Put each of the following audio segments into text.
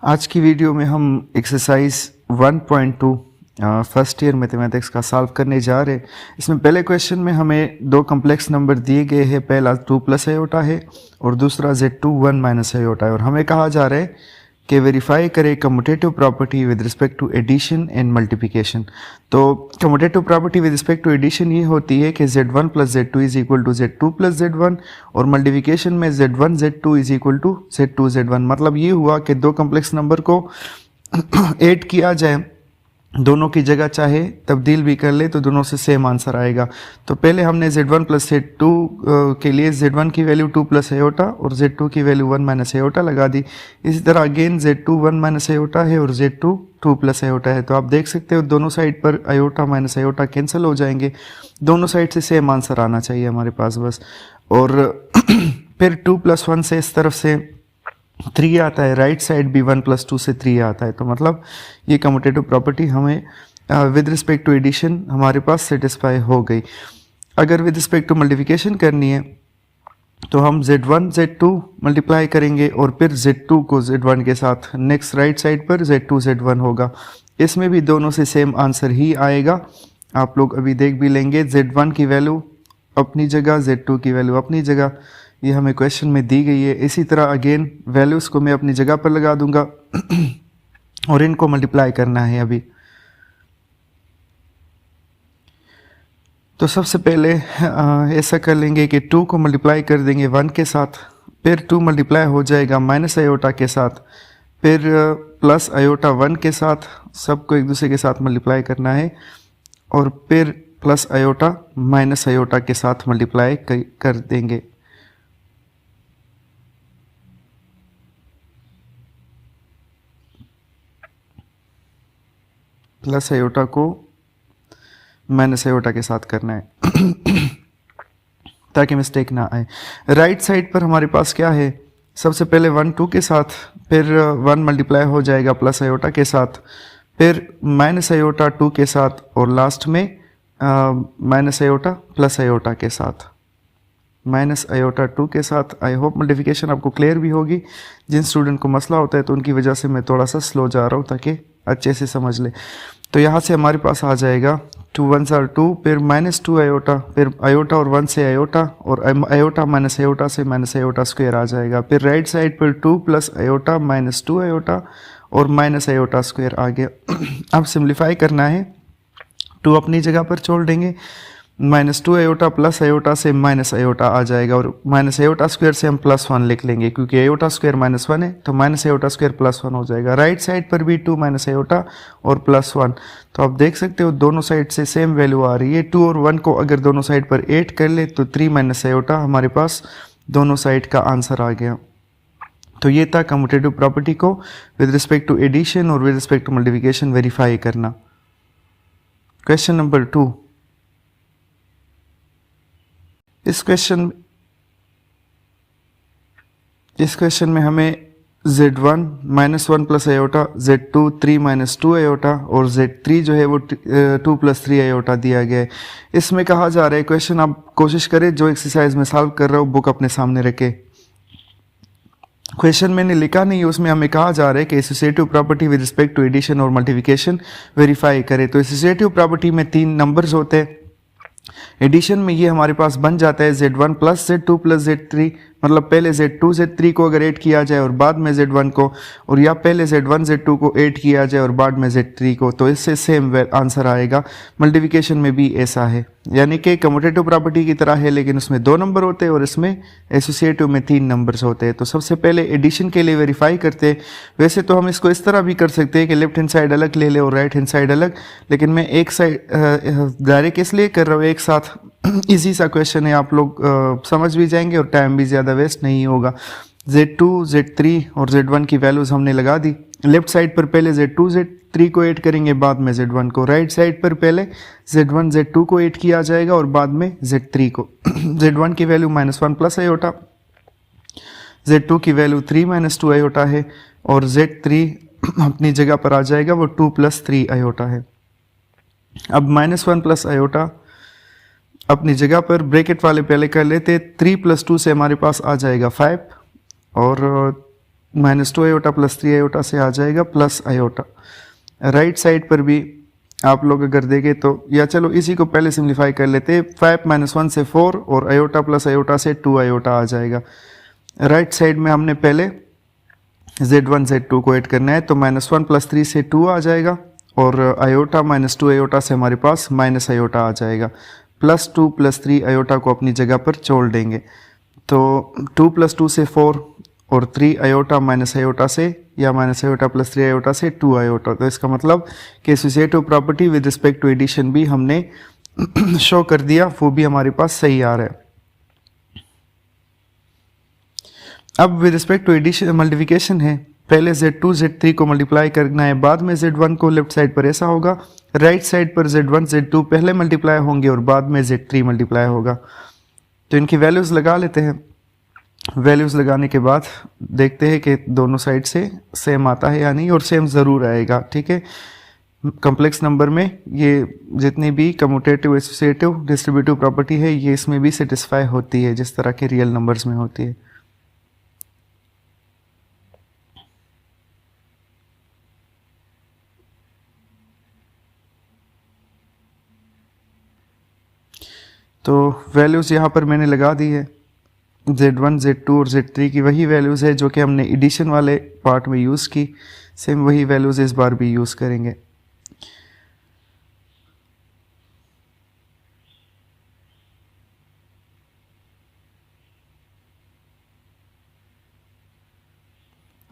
आज की वीडियो में हम एक्सरसाइज 1.2 फर्स्ट ईयर मैथमेटिक्स का सॉल्व करने जा रहे हैं। इसमें पहले क्वेश्चन में हमें दो कॉम्प्लेक्स नंबर दिए गए हैं। पहला 2 प्लस आयोटा है और दूसरा z2 1 माइनस आयोटा है। और हमें कहा जा रहा है कि वेरीफाई करें commutative property with respect to addition and multiplication. तो commutative property with respect to addition ये होती है कि z1 plus z2 is equal to z2 plus z1 और मल्टीप्लिकेशन में z1 z2 is equal to z2 z1। मतलब ये हुआ कि दो कॉम्प्लेक्स नंबर को ऐड किया जाए, दोनों की जगह चाहे तब्दील भी कर ले तो दोनों से सेम आंसर आएगा। तो पहले हमने z1 प्लस z2 के लिए z1 की वैल्यू 2 प्लस आयोटा और z2 की वैल्यू 1 माइनस आयोटा लगा दी। इसी तरह अगेन z2 1 माइनस आयोटा है और z2 2 प्लस आयोटा है। तो आप देख सकते हो दोनों साइड पर आयोटा माइनस आयोटा कैंसिल हो जाएंगे, दोनों साइड से सेम आंसर आना चाहिए हमारे पास बस। और फिर 2 प्लस 1 से इस तरफ से 3 आता है, राइट साइड भी 1 प्लस 2 से 3 आता है। तो मतलब ये कम्यूटेटिव प्रॉपर्टी हमें विद रिस्पेक्ट टू एडिशन हमारे पास सेटिस्फाई हो गई। अगर विद रिस्पेक्ट टू मल्टीप्लिकेशन करनी है तो हम z1 z2 मल्टीप्लाई करेंगे और फिर z2 को z1 के साथ, नेक्स्ट राइट साइड पर z2 z1 होगा। इसमें भी दोनों से सेम आंसर ही आएगा, आप लोग अभी देख भी लेंगे। z1 की वैल्यू अपनी जगह, z2 की वैल्यू अपनी जगह, ये हमें क्वेश्चन में दी गई है। इसी तरह अगेन वैल्यूज़ को मैं अपनी जगह पर लगा दूंगा और इनको मल्टीप्लाई करना है अभी। तो सबसे पहले ऐसा कर लेंगे कि 2 को मल्टीप्लाई कर देंगे 1 के साथ, फिर 2 मल्टीप्लाई हो जाएगा माइनस आयोटा के साथ, फिर प्लस आयोटा 1 के साथ, सबको एक दूसरे के साथ मल्टीप्लाई करना है और फिर प्लस आयोटा माइनस आयोटा के साथ मल्टीप्लाई कर देंगे। प्लस आयोटा को माइनस आयोटा के साथ करना है ताकि मिस्टेक ना आए। राइट साइड पर हमारे पास क्या है, सबसे पहले 1 2 के साथ, फिर 1 मल्टीप्लाई हो जाएगा प्लस आयोटा के साथ, फिर माइनस आयोटा 2 के साथ और लास्ट में माइनस आयोटा प्लस आयोटा के साथ, माइनस आयोटा 2 के साथ। आई होप मल्टीप्लिकेशन आपको क्लियर भी होगी। जिन स्टूडेंट को मसला होता है तो उनकी वजह से मैं थोड़ा सा स्लो जा रहा हूँ ताकि अच्छे से समझ ले। तो यहाँ से हमारे पास आ जाएगा 2 1 आर 2, फिर माइनस 2 आयोटा, फिर आयोटा और 1 से आयोटा और आयोटा माइनस आयोटा से माइनस आयोटा स्क्वायर आ जाएगा। फिर राइट साइड पर 2 प्लस आयोटा माइनस 2 आयोटा और माइनस आयोटा स्क्वायर आ गया। अब सिंप्लीफाई करना है, 2 अपनी जगह पर छोड़ देंगे, माइनस 2 आयोटा प्लस आयोटा से माइनस आयोटा आ जाएगा और माइनस आयोटा स्क्वायर से हम प्लस 1 लिख लेंगे क्योंकि आयोटा स्क्वायर माइनस 1 है तो माइनस आयोटा स्क्वायर प्लस 1 हो जाएगा। राइट साइड पर भी 2 माइनस आयोटा और प्लस 1। तो आप देख सकते हो दोनों साइड से सेम वैल्यू आ रही है। 2 और 1 को अगर दोनों साइड पर 8 कर ले तो 3 माइनस आयोटा हमारे पास दोनों साइड का आंसर आ गया। तो ये था कम्यूटेटिव प्रॉपर्टी को विद रिस्पेक्ट टू एडिशन और with respect to multiplication verify करना। Question number 2। इस क्वेश्चन में हमें z1 minus 1 plus iota, z2 3 minus 2 iota और z3 जो है वो 2 प्लस 3 आयोटा दिया गया है। इसमें कहा जा रहा है, क्वेश्चन आप कोशिश करें जो एक्सरसाइज में सॉल्व कर रहा हूँ बुक अपने सामने रखे। क्वेश्चन मैंने लिखा नहीं है, उसमें हमें कहा जा रहा है कि associative property with respect to addition और मल्टीप्लिकेशन वेरीफाई करें। तो एसोसिएटिव प्रॉपर्टी में 3 नंबर्स होते हैं, एडिशन में ये हमारे पास बन जाता है z1 plus z2 plus z3। मतलब पहले z2 z3 को अगर ऐड किया जाए और बाद में z1 को, और या पहले z1 z2 को ऐड किया जाए और बाद में z3 को, तो इससे सेम आंसर आएगा। मल्टीप्लिकेशन में भी ऐसा है, यानी कि कम्यूटेटिव प्रॉपर्टी की तरह है लेकिन उसमें 2 नंबर होते हैं और इसमें एसोसिएटिव में 3 नंबर्स होते हैं। तो सबसे पहले एडिशन के लिए वेरीफाई करते हैं। वैसे तो हम इसको इस तरह भी कर सकते हैं कि लेफ्ट हैंड साइड अलग ले ले और राइट हैंड साइड अलग, लेकिन मैं एक साइड डायरेक्ट इसलिए कर रहा हूँ एक साथ, इजी सा क्वेश्चन है, आप लोग समझ भी जाएंगे और टाइम भी ज़्यादा वेस्ट नहीं होगा। z2 z3 और z1 की वैल्यूज़ हमने लगा दी। लेफ्ट साइड पर पहले z2 z3 को ऐड करेंगे, बाद में z1 को। राइट साइड पर पहले z1 z2 को ऐड किया जाएगा और बाद में z3 को। z1 की value minus 1 plus iota, z2 की वैल्यू 3 माइनस 2 आयोटा है और z3 अपनी जगह पर आ जाएगा, वो 2 प्लस 3 आयोटा है। अब माइनस 1 प्लस आयोटा अपनी जगह पर ब्रैकेट वाले पहले कर लेते। 3 प्लस 2 से हमारे पास आ जाएगा 5 और -2 आयोटा प्लस 3 आयोटा से आ जाएगा प्लस आयोटा। राइट साइड पर भी आप लोग अगर देखें तो, या चलो इसी को पहले सिंप्लीफाई कर लेते हैं, 5 - 1 से 4 और आयोटा प्लस आयोटा से 2 आयोटा आ जाएगा। राइट साइड में हमने पहले z1 z2 को ऐड करना है, तो -1 प्लस 3 से 2 आ जाएगा और आयोटा -2 आयोटा से हमारे पास माइनस आयोटा आ जाएगा। +2 + 3 आयोटा को अपनी जगह पर छोड़ देंगे, तो 2 + 2 से 4 और 3 आयोटा माइनस आयोटा से, या माइनस आयोटा प्लस 3 आयोटा से 2 आयोटा। तो इसका मतलब कि associative property with respect to addition भी हमने शो कर दिया, वो भी हमारे पास सही आ रहा है। अब with respect to addition multiplication है, पहले Z2 Z3 को मल्टीप्लाई करना है, बाद में Z1 को। लेफ्ट साइड पर ऐसा होगा, राइट साइड पर Z1 Z2 पहले मल्टीप्लाई होंगे और बाद में Z3 मल्टीप्लाई होगा। तो इनकी वैल्यूज़ लगा लेते हैं। वैल्यूज़ लगाने के बाद देखते हैं कि दोनों साइड से सेम आता है या नहीं, और सेम ज़रूर आएगा। ठीक है, कम्प्लेक्स नंबर में ये जितनी भी कम्यूटेटिव एसोसिएटिव डिस्ट्रीब्यूटिव प्रॉपर्टी है, ये इसमें भी सेटिस्फाई होती है जिस तरह के रियल नंबर्स में होती है। तो वैल्यूज़ यहाँ पर मैंने लगा दी है, Z1 Z2 और Z3 की वही वैल्यूज़ है जो कि हमने एडिशन वाले पार्ट में यूज़ की, सेम वही वैल्यूज़ इस बार भी यूज़ करेंगे।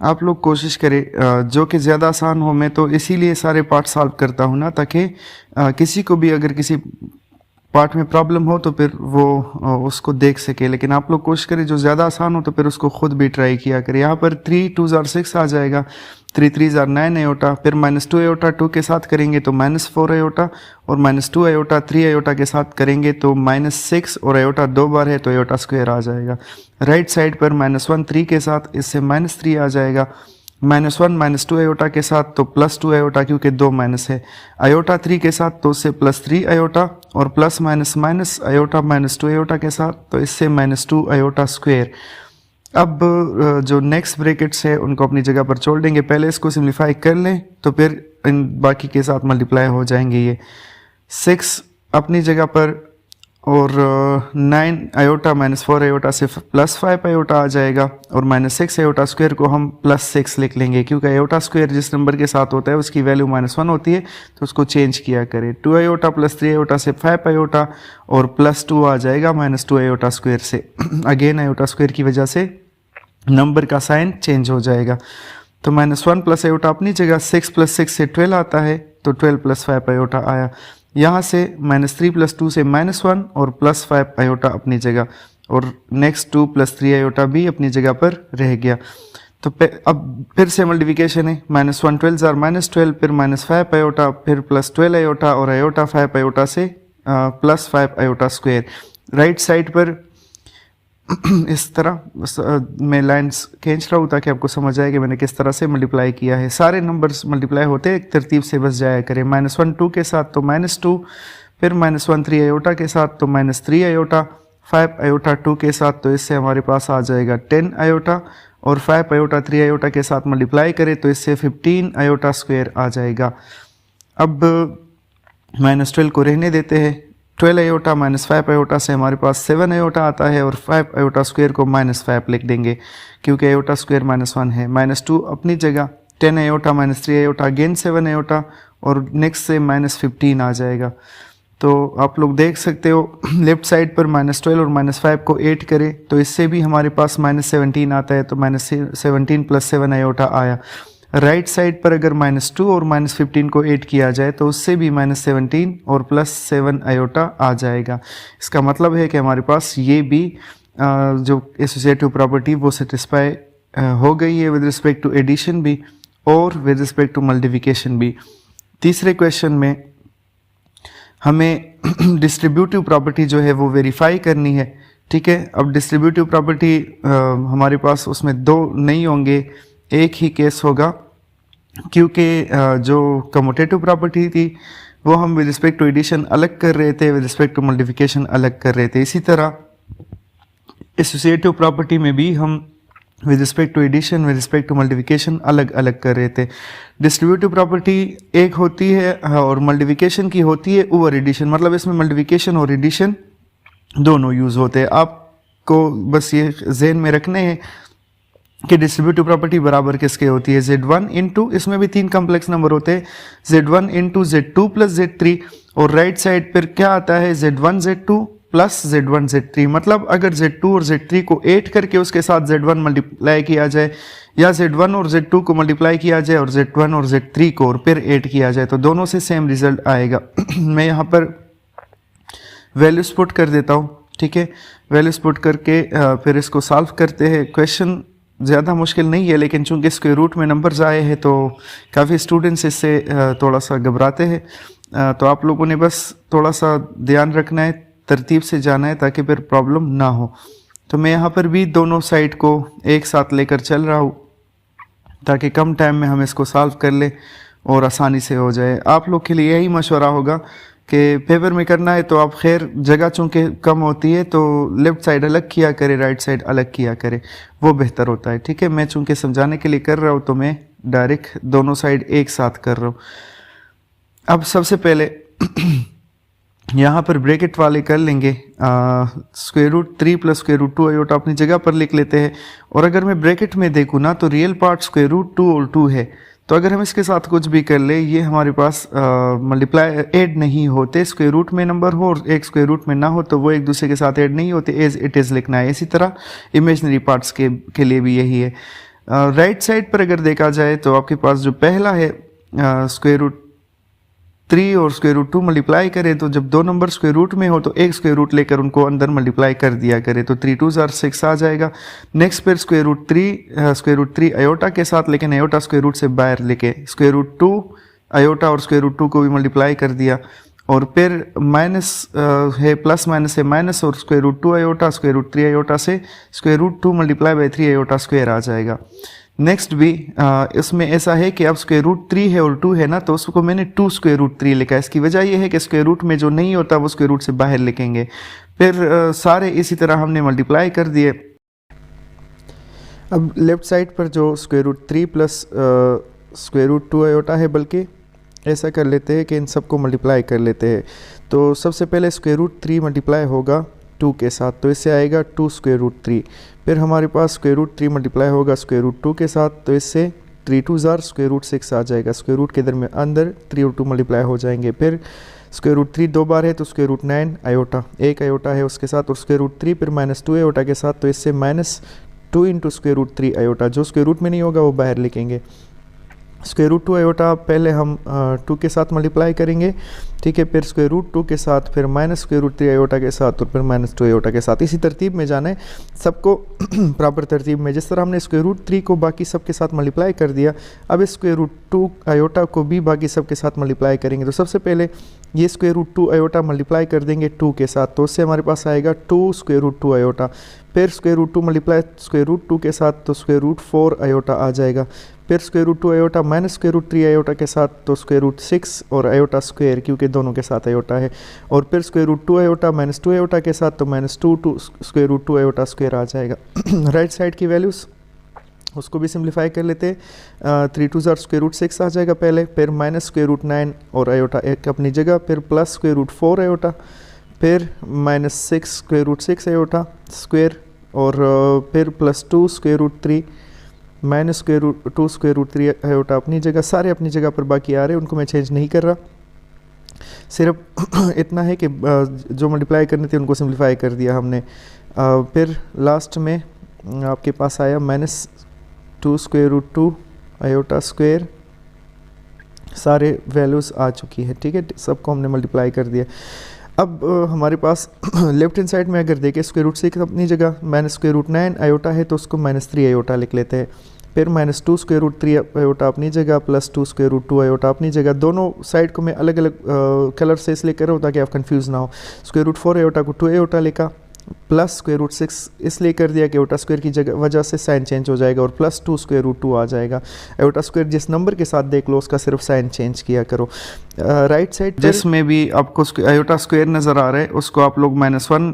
आप लोग कोशिश करें जो कि ज़्यादा आसान हो। मैं तो इसीलिए सारे पार्ट सॉल्व करता हूँ ना, ताकि किसी को भी अगर किसी पार्ट में प्रॉब्लम हो तो फिर वो उसको देख सके। लेकिन आप लोग कोशिश करें जो ज़्यादा आसान हो तो फिर उसको खुद भी ट्राई किया करें। यहाँ पर 3 2 ज़ार 6 आ जाएगा, 3 3 ज़ार 9 आयोटा, फिर -2 आयोटा 2 के साथ करेंगे तो -4 आयोटा, और -2 आयोटा 3 आयोटा के साथ करेंगे तो -6, और आयोटा 2 बार है तो आयोटा स्क्वायर आ जाएगा। राइट साइड पर -1 3 के साथ, इससे -3 आ जाएगा। -1 -2 आयोटा के साथ तो +2 आयोटा, क्योंकि 2 माइनस है। आयोटा 3 के साथ तो उससे +3 आयोटा, और plus minus minus iota -2 iota के साथ तो इससे -2 आयोटा स्क्वायर। अब जो नेक्स्ट ब्रैकेट्स है उनको अपनी जगह पर छोड़ देंगे। पहले इसको सिम्प्लीफाई कर लें तो फिर इन बाकी के साथ मल्टीप्लाई हो जाएंगे। ये 6 अपनी जगह पर, और 9 आयोटा -4 आयोटा से +5 आयोटा आ जाएगा, और -6 आयोटा स्क्वायर को हम +6 लिख लेंगे, क्योंकि आयोटा स्क्वायर जिस नंबर के साथ होता है उसकी वैल्यू -1 होती है, तो उसको चेंज किया करें। 2 आयोटा + 3 आयोटा से 5 आयोटा, और +2 आ जाएगा -2 आयोटा स्क्वायर से। अगेन आयोटा स्क्वायर की वजह से नंबर का साइन चेंज हो जाएगा। तो -1 प्लस आयोटा अपनी जगह, 6 + 6 से 12 आता है, तो 12 + 5 आयोटा आया। यहाँ से -3 + 2 से -1 और +5 आयोटा अपनी जगह, और नेक्स्ट 2 + 3 आयोटा भी अपनी जगह पर रह गया। तो अब फिर से मल्टीप्लिकेशन है, -1 12 ज़ार -12, फिर -5 आयोटा, फिर +12 आयोटा, और आयोटा 5 आयोटा से +5 आयोटा स्क्वायर। राइट साइड पर इस तरह मैं लाइंस खींच रहा हूँ ताकि आपको समझ आए कि मैंने किस तरह से मल्टीप्लाई किया है। सारे नंबर्स मल्टीप्लाई होते एक तरतीब से बस जाया करें। -1 2 के साथ तो -2, फिर -1 3 आयोटा के साथ तो -3 आयोटा, 5 आयोटा 2 के साथ तो इससे हमारे पास आ जाएगा 10 आयोटा, और 5 आयोटा 3 आयोटा के साथ मल्टीप्लाई करें तो इससे 15 आयोटा स्क्वायर आ जाएगा। अब -12 को रहने देते हैं। 12 आयोटा -5 आयोटा से हमारे पास 7 आयोटा आता है, और 5 आयोटा स्क्वायर को -5 लिख देंगे, क्योंकि आयोटा स्क्वायर -1 है। -2 अपनी जगह, 10 आयोटा -3 आयोटा, अगेन 7 आयोटा, और नेक्स्ट से -15 आ जाएगा। तो आप लोग देख सकते हो लेफ्ट साइड पर -12 और -5 को ऐड करें तो इससे भी हमारे पास -17 आता है, तो -17 + 7 आयोटा आया। राइट साइड पर अगर -2 और -15 को ऐड किया जाए तो उससे भी -17 और +7 आयोटा आ जाएगा। इसका मतलब है कि हमारे पास ये भी जो एसोसिएटिव प्रॉपर्टी वो सेटिस्फाई हो गई है विद रिस्पेक्ट टू एडिशन भी और विद रिस्पेक्ट टू मल्टीप्लिकेशन भी। तीसरे क्वेश्चन में हमें डिस्ट्रीब्यूटिव प्रॉपर्टी जो है वो वेरीफाई करनी है। ठीक है, अब डिस्ट्रीब्यूटिव प्रॉपर्टी हमारे पास उसमें 2 नहीं होंगे, एक ही केस होगा, क्योंकि जो कम्यूटेटिव प्रॉपर्टी थी वो हम विद रिस्पेक्ट टू एडिशन अलग कर रहे थे, विद रिस्पेक्ट टू मल्टीप्लिकेशन अलग कर रहे थे। इसी तरह एसोसिएटिव प्रॉपर्टी में भी हम with respect to addition, with respect to multiplication अलग अलग कर रहे थे। डिस्ट्रीब्यूटिव प्रॉपर्टी एक होती है और मल्टीप्लिकेशन की होती है ओवर एडिशन, मतलब इसमें मल्टीप्लिकेशन और एडिशन दोनों यूज़ होते हैं। आपको बस ये जहन में रखने हैं कि डिस्ट्रीब्यूटिव प्रॉपर्टी बराबर किसके होती है, Z1 इंटू, इसमें भी 3 कम्प्लेक्स नंबर होते हैं, Z1 into Z2 plus Z3, और राइट साइड पर क्या आता है, Z1 Z2 plus Z1 Z3। मतलब अगर Z2 और Z3 को 8 करके उसके साथ Z1 मल्टीप्लाई किया जाए, या Z1 और Z2 को मल्टीप्लाई किया जाए और Z1 और Z3 को और फिर 8 किया जाए, तो दोनों से सेम रिजल्ट आएगा। मैं यहाँ पर वैल्यूज पुट कर देता हूँ, ठीक है। वैल्यूज पुट करके फिर इसको सॉल्व करते हैं। क्वेश्चन ज़्यादा मुश्किल नहीं है, लेकिन चूंकि इसके रूट में नंबर्स आए हैं तो काफ़ी स्टूडेंट्स इससे थोड़ा सा घबराते हैं, तो आप लोगों ने बस थोड़ा सा ध्यान रखना है, तरतीब से जाना है ताकि फिर प्रॉब्लम ना हो। तो मैं यहाँ पर भी दोनों साइड को एक साथ लेकर चल रहा हूँ ताकि कम टाइम में हम इसको सॉल्व कर ले और आसानी से हो जाए। आप लोग के लिए यही मशवरा होगा कि पेपर में करना है तो आप खैर जगह चूँकि कम होती है तो लेफ़्ट साइड अलग किया करे, राइट साइड अलग किया करे, वो बेहतर होता है, ठीक है। मैं चूँकि समझाने के लिए कर रहा हूँ तो मैं डायरेक्ट दोनों साइड एक साथ कर रहा हूँ। अब सबसे पहले यहाँ पर ब्रैकेट वाले कर लेंगे, square root 3 plus square root 2 iota अपनी जगह पर लिख लेते हैं। और अगर मैं ब्रैकेट में देखूँ ना तो रियल पार्ट स्क्वायर रूट 2 और 2 है, तो अगर हम इसके साथ कुछ भी कर ले, ये हमारे पास मल्टीप्लाई ऐड नहीं होते। स्क्वायर रूट में नंबर हो और एक स्क्वायर रूट में ना हो तो वो एक दूसरे के साथ ऐड नहीं होते, एज इट इज़ लिखना है। इसी तरह इमेजनरी पार्ट्स के लिए भी यही है। राइट साइड पर अगर देखा जाए तो आपके पास जो पहला है स्क्वायर रूट 3 और स्क्वायर रूट 2 मल्टीप्लाई करें, तो जब दो नंबर स्क्वायर रूट में हो तो एक स्क्वायर रूट लेकर उनको अंदर मल्टीप्लाई कर दिया करें, तो 3 2 6 आ जाएगा। नेक्स्ट फिर स्क्वायर रूट 3 अयोटा के साथ, लेकिन अयोटा स्क्वायर रूट से बाहर लेके स्क्वायर रूट 2 अयोटा और स्क्वायर रूट 2 को भी मल्टीप्लाई कर दिया, और फिर माइनस है, प्लस माइनस है माइनस, और square root 2 iota square root 3 iota से square root 2 multiply by 3 iota square आ जाएगा। नेक्स्ट भी इसमें ऐसा है कि अब स्क्वायर रूट 3 है और 2 है ना, तो उसको मैंने 2 स्क्वायर रूट 3 लिखा है। इसकी वजह यह है कि स्क्वायर रूट में जो नहीं होता वो स्क्वायर रूट से बाहर लिखेंगे। फिर सारे इसी तरह हमने मल्टीप्लाई कर दिए। अब लेफ्ट साइड पर जो square root 3 plus square root 2 iota है, बल्कि ऐसा कर लेते हैं कि इन सबको मल्टीप्लाई कर लेते हैं। तो सबसे पहले स्क्वायर रूट 3 मल्टीप्लाई होगा 2 के साथ, तो इससे आएगा 2 स्क्वायर रूट 3। फिर हमारे पास स्क्वायर रूट 3 मल्टीप्लाई होगा स्क्वायर रूट 2 के साथ, तो इससे 3 2 स्क्वायर रूट 6 आ जाएगा। स्क्वायर रूट के अंदर 3 और 2 मल्टीप्लाई हो जाएंगे। फिर स्क्वायर रूट 3 2 बार है तो स्क्वायर रूट 9 आयोटा, एक आयोटा है उसके साथ, और स्क्वायर रूट 3 फिर माइनस 2 आयोटा के साथ, तो इससे minus 2 into square root 3 iota. जो स्क्वायर रूट में नहीं होगा वो बाहर लिखेंगे। स्क्वायर रूट 2 आयोटा पहले हम 2 के साथ मल्टीप्लाई करेंगे, ठीक है। फिर स्क्वायर रूट 2 के साथ, फिर माइनस स्क्वायर रूट 3 आयोटा के साथ, और फिर माइनस 2 आयोटा के साथ। इसी तरतीब में जाना है सबको प्रॉपर तरतीब में। जिस तरह हमने स्क्वायर रूट 3 को बाकी सब के साथ मल्टीप्लाई कर दिया, अब इस स्क्वायर रूट 2 आयोटा को भी बाकी सब के साथ मल्टीप्लाई करेंगे। तो सबसे पहले ये स्क्वायर रूट 2 आयोटा मल्टीप्लाई कर देंगे 2 के साथ, तो उससे हमारे पास आएगा 2 स्क्वायर रूट 2 आयोटा। फिर square root 2 multiply square root 2 के साथ, तो स्क्वायर रूट 4 आयोटा आ जाएगा। फिर square root 2 iota minus square root 3 iota के साथ, तो स्क्वायर रूट 6 और आयोटा स्क्वायर, क्योंकि दोनों के साथ आयोटा है। और फिर square root 2 iota minus 2 iota के साथ, तो minus 2 square root 2 iota square आ जाएगा। राइट साइड की वैल्यूज़ उसको भी सिंप्लीफाई कर लेते हैं। 3 2 स्क्वायर रूट 6 आ जाएगा पहले, फिर माइनस स्क्वायर रूट 9 और आयोटा एक अपनी जगह, फिर प्लस स्क्वायर रूट 4 आयोटा, फिर minus 6 square root 6 iota square, और फिर plus 2 square root 3 minus square root 2 square root 3 iota अपनी जगह। सारे अपनी जगह पर बाकी आ रहे हैं, उनको मैं चेंज नहीं कर रहा। सिर्फ इतना है कि जो मल्टीप्लाई करने थे उनको सिंप्लीफाई कर दिया हमने। फिर लास्ट में आपके पास आया minus 2 square root 2 iota square. सारे वैल्यूज़ आ चुकी है, ठीक है, सबको हमने मल्टीप्लाई कर दिया। अब हमारे पास लेफ्ट हैंड साइड में अगर देखें स्क्वायर रूट 6 अपनी जगह, माइनस स्क्वायर रूट 9 आयोटा है तो उसको माइनस 3 आयोटा लिख लेते हैं। फिर माइनस 2 स्क्वायर रूट 3 आयोटा अपनी जगह, प्लस 2 स्क्वायर रूट 2 आयोटा अपनी जगह। दोनों साइड को मैं अलग अलग कलर से इसलिए कर रहा हूँ ताकि आप कंफ्यूज ना हो। स्क्वायर रूट 4 आयोटा को 2 आयोटा लिखा, प्लस स्क्वायर रूट 6 इसलिए कर दिया कि आयोटा स्क्वायर की जगह वजह से साइन चेंज हो जाएगा, और प्लस 2 स्क्वायर रूट 2 आ जाएगा। आयोटा स्क्वायर जिस नंबर के साथ देख लो उसका सिर्फ साइन चेंज किया करो। राइट साइड जिसमें भी आपको आयोटा स्क्वायर नज़र आ रहा है उसको आप लोग -1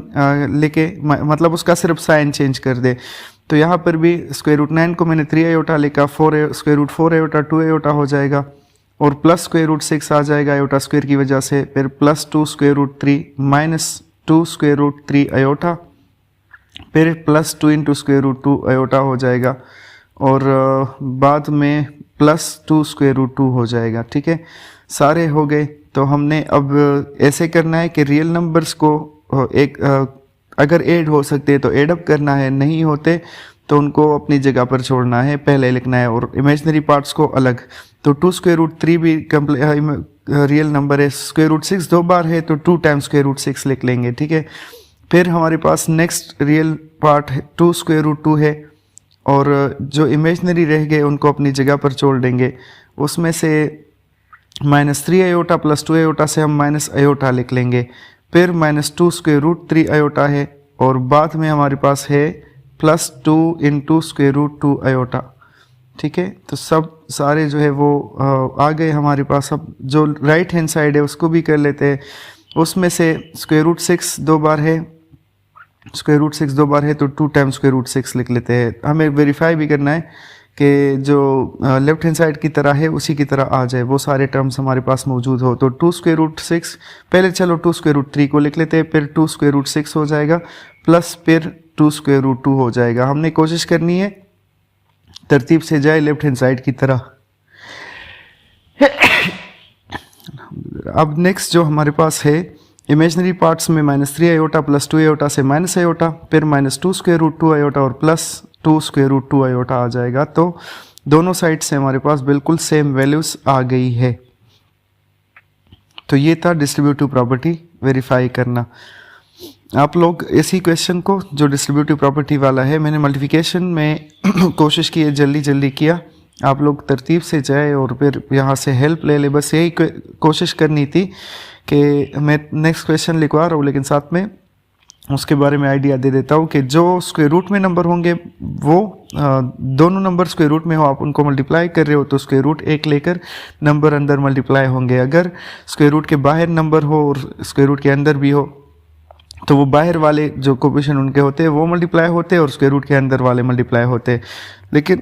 लेके मतलब उसका सिर्फ साइन चेंज कर दे। तो यहाँ पर भी स्क्वायर रूट 9 को मैंने 3 आयोटा लिखा, स्क्वायर रूट 4 आयोटा 2 आयोटा हो जाएगा, और प्लस स्क्वायर रूट 6 आ जाएगा आयोटा स्क्वायर की वजह से, फिर plus 2 square root 3 minus 2 square root 3 iota, फिर plus 2 into square root 2 iota हो जाएगा, और बाद में प्लस 2 स्क्वायर रूट 2 हो जाएगा। ठीक है, सारे हो गए। तो हमने अब ऐसे करना है कि रियल नंबर्स को अगर ऐड हो सकते हैं तो ऐड अप करना है, नहीं होते तो उनको अपनी जगह पर छोड़ना है, पहले लिखना है, और इमेजिनरी पार्ट्स को अलग। तो 2 स्क्वायर रूट 3 भी रियल नंबर है, स्क्वायर रूट 6 2 बार है तो 2 टाइम्स स्क्वायर रूट 6 लिख लेंगे। ठीक है, फिर हमारे पास next real part 2 square root 2 है, और जो इमेजिनरी रह गए उनको अपनी जगह पर छोड़ देंगे। उसमें से -3 आयोटा प्लस 2 आयोटा से हम माइनस आयोटा लिख लेंगे, फिर -2 स्क्वायर रूट 3 आयोटा है, और बाद में हमारे पास है plus 2 into square root 2 iota. ठीक है, तो सब सारे जो है वो आ गए हमारे पास। अब जो राइट हैंड साइड है उसको भी कर लेते हैं। उसमें से स्क्वायर रूट 6 2 बार है, स्क्वायर रूट 6 2 बार है तो 2 टाइम्स स्क्वायर रूट 6 लिख लेते हैं। हमें वेरीफाई भी करना है कि जो लेफ्ट हैंड साइड की तरह है उसी की तरह आ जाए, वो सारे टर्म्स हमारे पास मौजूद हो। तो 2 स्क्वायर रूट 6, पहले चलो 2 स्क्वायर रूट 3 को लिख लेते हैं, फिर 2 स्क्वायर रूट 6 हो जाएगा, प्लस फिर 2 स्क्वायर रूट 2 हो जाएगा। हमने कोशिश करनी है तरतीब से जाए लेफ्ट हैंड साइड की तरह। अब नेक्स्ट जो हमारे पास है इमेजिनरी पार्ट्स में -3 आयोटा प्लस 2 आयोटा से माइनस आयोटा, फिर -2 स्क्वायर रूट 2 आयोटा और प्लस 2 स्क्वायर रूट 2 आयोटा आ जाएगा। तो दोनों साइड से हमारे पास बिल्कुल सेम वैल्यूज आ गई है। तो ये था डिस्ट्रीब्यूटिव प्रॉपर्टी वेरीफाई करना। आप लोग इसी क्वेश्चन को जो डिस्ट्रीब्यूटिव प्रॉपर्टी वाला है, मैंने मल्टीप्लिकेशन में कोशिश की है, जल्दी जल्दी किया, आप लोग तरतीब से जाए और फिर यहाँ से हेल्प ले ले, बस यही कोशिश करनी थी कि मैं नेक्स्ट क्वेश्चन लिखवा रहा हूँ लेकिन साथ में उसके बारे में आइडिया दे देता हूँ कि जो स्क्वायर रूट में नंबर होंगे वो दोनों नंबर स्क्वायर रूट में हो, आप उनको मल्टीप्लाई कर रहे हो तो स्क्वायर रूट 1 लेकर नंबर अंदर मल्टीप्लाई होंगे। अगर स्क्वायर रूट के बाहर नंबर हो और स्क्वायर रूट के अंदर भी हो तो वो बाहर वाले जो कोएफिशिएंट उनके होते हैं वो मल्टीप्लाई होते हैं और स्क्वायर रूट के अंदर वाले मल्टीप्लाई होते हैं। लेकिन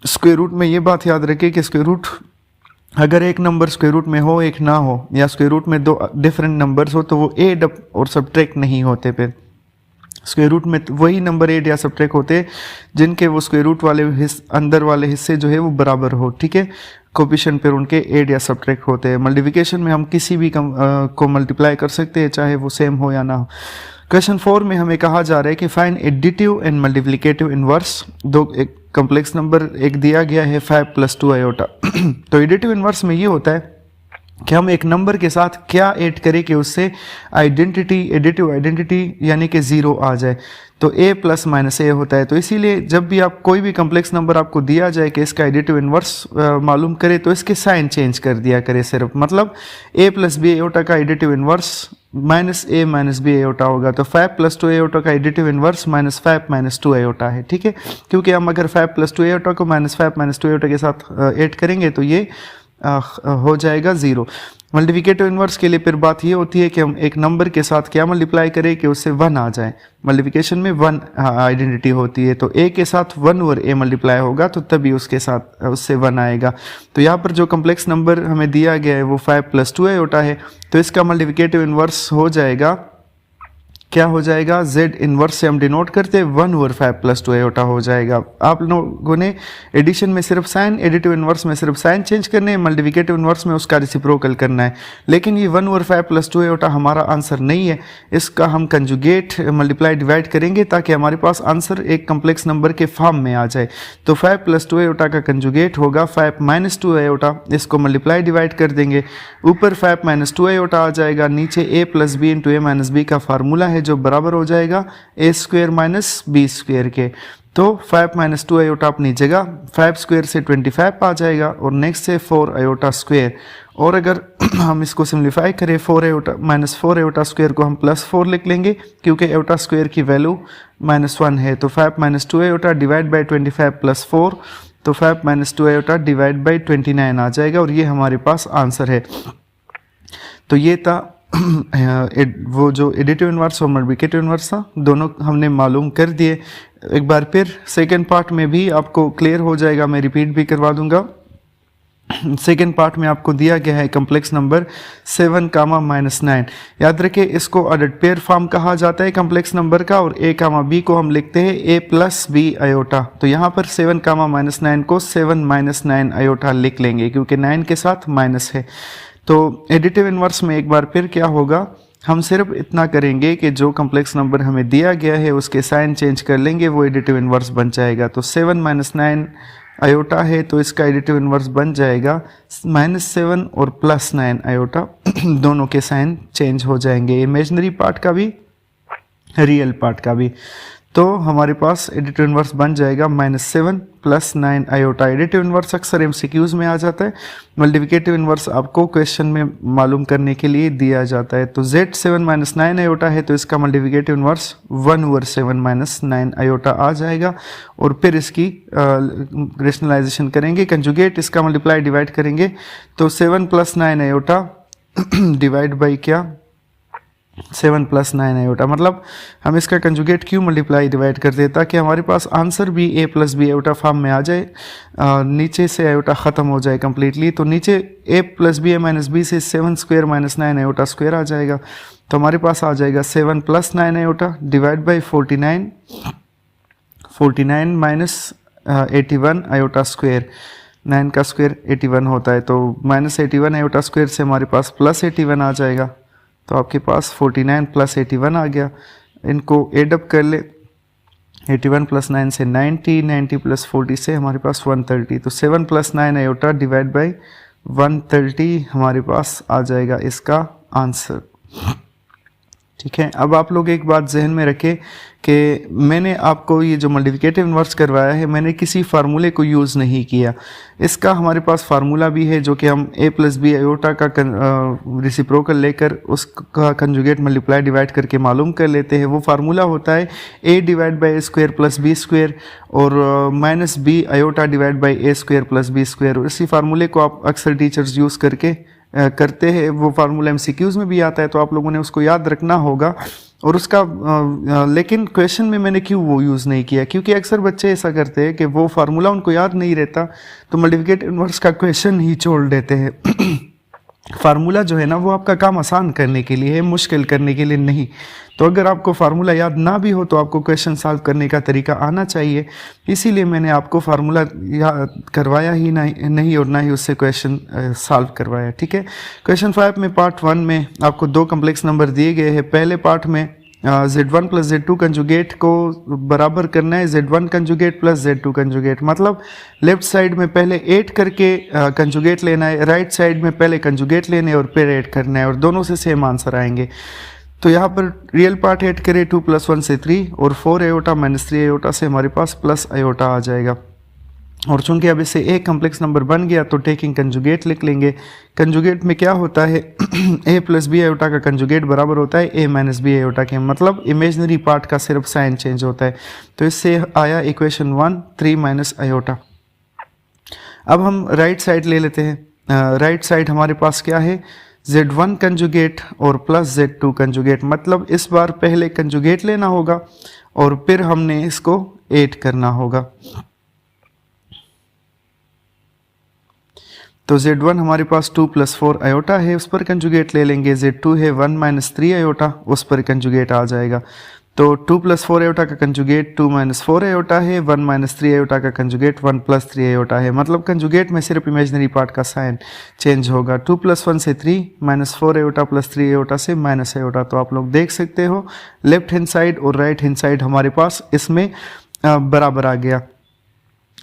स्क्वायर रूट में ये बात याद रखिए कि स्क्वायर रूट अगर एक नंबर स्क्वायर रूट में हो एक ना हो, या स्क्वायर रूट में 2 डिफरेंट नंबर्स हो तो वो एड अप और सब्ट्रैक्ट नहीं होते। फिर स्क्वायर रूट में वही नंबर एड या सब्ट्रैक्ट होते जिनके वो स्क्वायर रूट वाले अंदर वाले हिस्से जो है वो बराबर हो। ठीक है, कोएफिशिएंट पर उनके एड या सब्ट्रैक्ट होते हैं। मल्टीप्लिकेशन में हम किसी भी को मल्टीप्लाई कर सकते हैं चाहे वो सेम हो या ना हो। क्वेश्चन 4 में हमें कहा जा रहा है कि find additive and multiplicative inverse. एक कॉम्प्लेक्स नंबर एक दिया गया है 5 + 2 आयोटा। तो एडिटिव इनवर्स में ये होता है कि हम एक नंबर के साथ क्या ऐड करें कि उससे आइडेंटिटी, एडिटिव आइडेंटिटी यानी कि 0 आ जाए। तो a + -a होता है। तो इसीलिए जब भी आप कोई भी कॉम्प्लेक्स नंबर आपको दिया जाए कि इसका एडिटिव इनवर्स मालूम करे तो इसके साइन चेंज कर दिया करे सिर्फ। मतलब a + b आयोटा का additive inverse -a - b iota होगा। तो 5 + 2 आयोटा का एडिटिव इनवर्स -5 - 2 आयोटा है। ठीक है, क्योंकि हम अगर 5 + 2 आयोटा को -5 - 2 आयोटा के साथ ऐड करेंगे तो ये हो जाएगा 0। मल्टीप्लिकेटिव इनवर्स के लिए फिर बात ये होती है कि हम एक नंबर के साथ क्या मल्टीप्लाई करें कि उससे 1 आ जाए। मल्टीप्लिकेशन में 1 आइडेंटिटी होती है, तो a के साथ 1 ओवर a मल्टीप्लाई होगा तो तभी उसके साथ उससे 1 आएगा। तो यहाँ पर जो कॉम्प्लेक्स नंबर हमें दिया गया है वो 5 + 2 आयोटा है, तो इसका मल्टीप्लिकेटिव इनवर्स हो जाएगा, क्या हो जाएगा, z इनवर्स से हम डिनोट करते हैं 1 ओवर 5 + 2 आयोटा हो जाएगा। आप लोगों ने एडिशन में सिर्फ साइन, एडिटिव इनवर्स में सिर्फ साइन चेंज करने हैं, मल्टीप्लिकेटिव इनवर्स में उसका रेसिप्रोकल करना है। लेकिन ये 1 ओवर 5 + 2 आयोटा हमारा आंसर नहीं है, इसका हम कंजुगेट मल्टीप्लाई डिवाइड करेंगे ताकि हमारे पास आंसर एक कम्प्लेक्स नंबर के फॉर्म में आ जाए। तो 5 + 2 आयोटा का कंजुगेट होगा 5 - 2 आयोटा, इसको मल्टीप्लाई डिवाइड कर देंगे, ऊपर 5 - 2 आयोटा आ जाएगा, नीचे a + b × a - b का फार्मूला है जो बराबर हो जाएगा a² - b² के। तो 5 - 2 आयोटा अपनी जगह, 5² से 25 आ जाएगा और नेक्स्ट से 4 आयोटा स्क्वायर। और अगर हम इसको सिम्प्लीफाई करें 4 आयोटा -4 आयोटा स्क्वायर को हम +4 लिख लेंगे क्योंकि आयोटा स्क्वायर की वैल्यू -1 है। तो 5 - 2 आयोटा डिवाइड बाई 25 + 4, तो 5 - 2 आयोटा डिवाइड बाई 29 आ जाएगा और ये हमारे पास आंसर है। तो ये था वो जो एडिटिव इन्वर्स और मल्टीप्लिकेटिव इन्वर्स था दोनों हमने मालूम कर दिए। एक बार फिर सेकेंड पार्ट में भी आपको क्लियर हो जाएगा, मैं रिपीट भी करवा दूंगा। सेकेंड पार्ट में आपको दिया गया है कम्प्लेक्स नंबर 7 कामा -9। याद रखें इसको अडड पेयर फॉर्म कहा जाता है कम्प्लेक्स नंबर का, और a कामा b को हम लिखते हैं a प्लस बी आयोटा। तो यहाँ पर 7 कामा -9 को 7 - 9 आयोटा लिख लेंगे क्योंकि 9 के साथ माइनस है। तो एडिटिव इन्वर्स में एक बार फिर क्या होगा, हम सिर्फ इतना करेंगे कि जो कम्प्लेक्स नंबर हमें दिया गया है उसके साइन चेंज कर लेंगे, वो एडिटिव इन्वर्स बन जाएगा। तो 7 - 9 आयोटा है तो इसका एडिटिव इन्वर्स बन जाएगा -7 और +9 आयोटा। दोनों के साइन चेंज हो जाएंगे, इमेजिनरी पार्ट का भी रियल पार्ट का भी। तो हमारे पास एडिटिव इन्वर्स बन जाएगा -7 + 9 आयोटा। एडिटिव इन्वर्स अक्सर एमसीक्यूज में आ जाता है, मल्टीप्लिकेटिव इन्वर्स आपको क्वेश्चन में मालूम करने के लिए दिया जाता है। तो z 7 - 9 आयोटा है तो इसका मल्टीप्लिकेटिव इन्वर्स 1/7 - 9 आयोटा आ जाएगा। और फिर इसकी रेशनलाइजेशन करेंगे, कंजुगेट इसका मल्टीप्लाई डिवाइड करेंगे तो 7 + 9 आयोटा डिवाइड बाई क्या 7 + 9 आयोटा। मतलब हम इसका कंजुगेट क्यों मल्टीप्लाई डिवाइड कर दें, ताकि हमारे पास आंसर भी a + b आयोटा फॉर्म में आ जाए, नीचे से आयोटा ख़त्म हो जाए कम्प्लीटली। तो नीचे a + b - b से 7² - 9 आयोटा स्क्वायर आ जाएगा। तो हमारे पास आ जाएगा 7 + 9 iota divide by 49 -81 iota square. 9 का स्क्वायर 81 होता है, तो -81 आयोटा स्क्वायर से हमारे पास +81 आ जाएगा। तो आपके पास 49 + 81 आ गया। इनको एडअप कर ले, 81 + 9 से 90, 90 + 40 से हमारे पास 130। तो 7 + 9 आयोटा डिवाइड बाई 130 हमारे पास आ जाएगा इसका आंसर। ठीक है, अब आप लोग एक बात जहन में रखें कि मैंने आपको ये जो मल्टीप्लिकेटिव इन्वर्स करवाया है मैंने किसी फार्मूले को यूज़ नहीं किया। इसका हमारे पास फार्मूला भी है जो कि हम a + b आयोटा का रेसिप्रोकल लेकर उसका कंजुगेट मल्टीप्लाई डिवाइड करके मालूम कर लेते हैं। वो फार्मूला होता है a divide by a² + b² और -b iota divide by a² + b²। और इसी फार्मूले को आप अक्सर टीचर्स यूज़ करके करते हैं। वो फार्मूला एमसीक्यूज में भी आता है तो आप लोगों ने उसको याद रखना होगा। और उसका लेकिन क्वेश्चन में मैंने क्यों वो यूज़ नहीं किया, क्योंकि अक्सर बच्चे ऐसा करते हैं कि वो फार्मूला उनको याद नहीं रहता तो मल्टीप्लिकेटिव इन्वर्स का क्वेश्चन ही छोड़ देते हैं। फार्मूला जो है ना वो आपका काम आसान करने के लिए है, मुश्किल करने के लिए नहीं। तो अगर आपको फार्मूला याद ना भी हो तो आपको क्वेश्चन सॉल्व करने का तरीका आना चाहिए, इसीलिए मैंने आपको फार्मूला याद करवाया ही नहीं और ना ही उससे क्वेश्चन सॉल्व करवाया। ठीक है, क्वेश्चन 5 में पार्ट 1 में आपको 2 कम्प्लेक्स नंबर दिए गए हैं। पहले पार्ट में z1 + z2 कंजुगेट को बराबर करना है z1 कंजुगेट + z2 कंजुगेट। मतलब लेफ्ट साइड में पहले 8 करके कंजुगेट लेना है, राइट साइड में पहले कंजुगेट लेने और फिर 8 करना है, और दोनों से सेम आंसर आएंगे। तो यहाँ पर रियल पार्ट ऐड करें 2 + 1 से 3 और 4 आयोटा - 3 आयोटा से हमारे पास प्लस आयोटा आ जाएगा। और चूंकि अब इससे एक कम्प्लेक्स नंबर बन गया तो टेकिंग कंजुगेट लिख लेंगे। कंजुगेट में क्या होता है a + b आयोटा का कंजुगेट बराबर होता है a - b आयोटा के, मतलब इमेजिनरी पार्ट का सिर्फ साइन चेंज होता है। तो इससे आया इक्वेशन 1 3 - आयोटा। अब हम राइट साइड ले लेते हैं। राइट साइड हमारे पास क्या है z1 कंजुगेट और प्लस z2 कंजुगेट। मतलब इस बार पहले कंजुगेट लेना होगा और फिर हमने इसको ऐड करना होगा। तो z1 हमारे पास 2 + 4 आयोटा है, उस पर कंजुगेट ले लेंगे। z2 है 1 - 3 आयोटा, उस पर कंजुगेट आ जाएगा। तो 2 + 4 आयोटा का कंजुगेट 2 - 4 आयोटा है, 1 - 3 आयोटा का कंजुगेट 1 + 3 आयोटा है। मतलब कंजुगेट में सिर्फ इमेजिनरी पार्ट का साइन चेंज होगा। 2 + 1 से 3 -4 आयोटा + 3 आयोटा से माइनस आयोटा। तो आप लोग देख सकते हो लेफ्ट हैंड साइड और राइट हैंड साइड हमारे पास इसमें बराबर आ गया।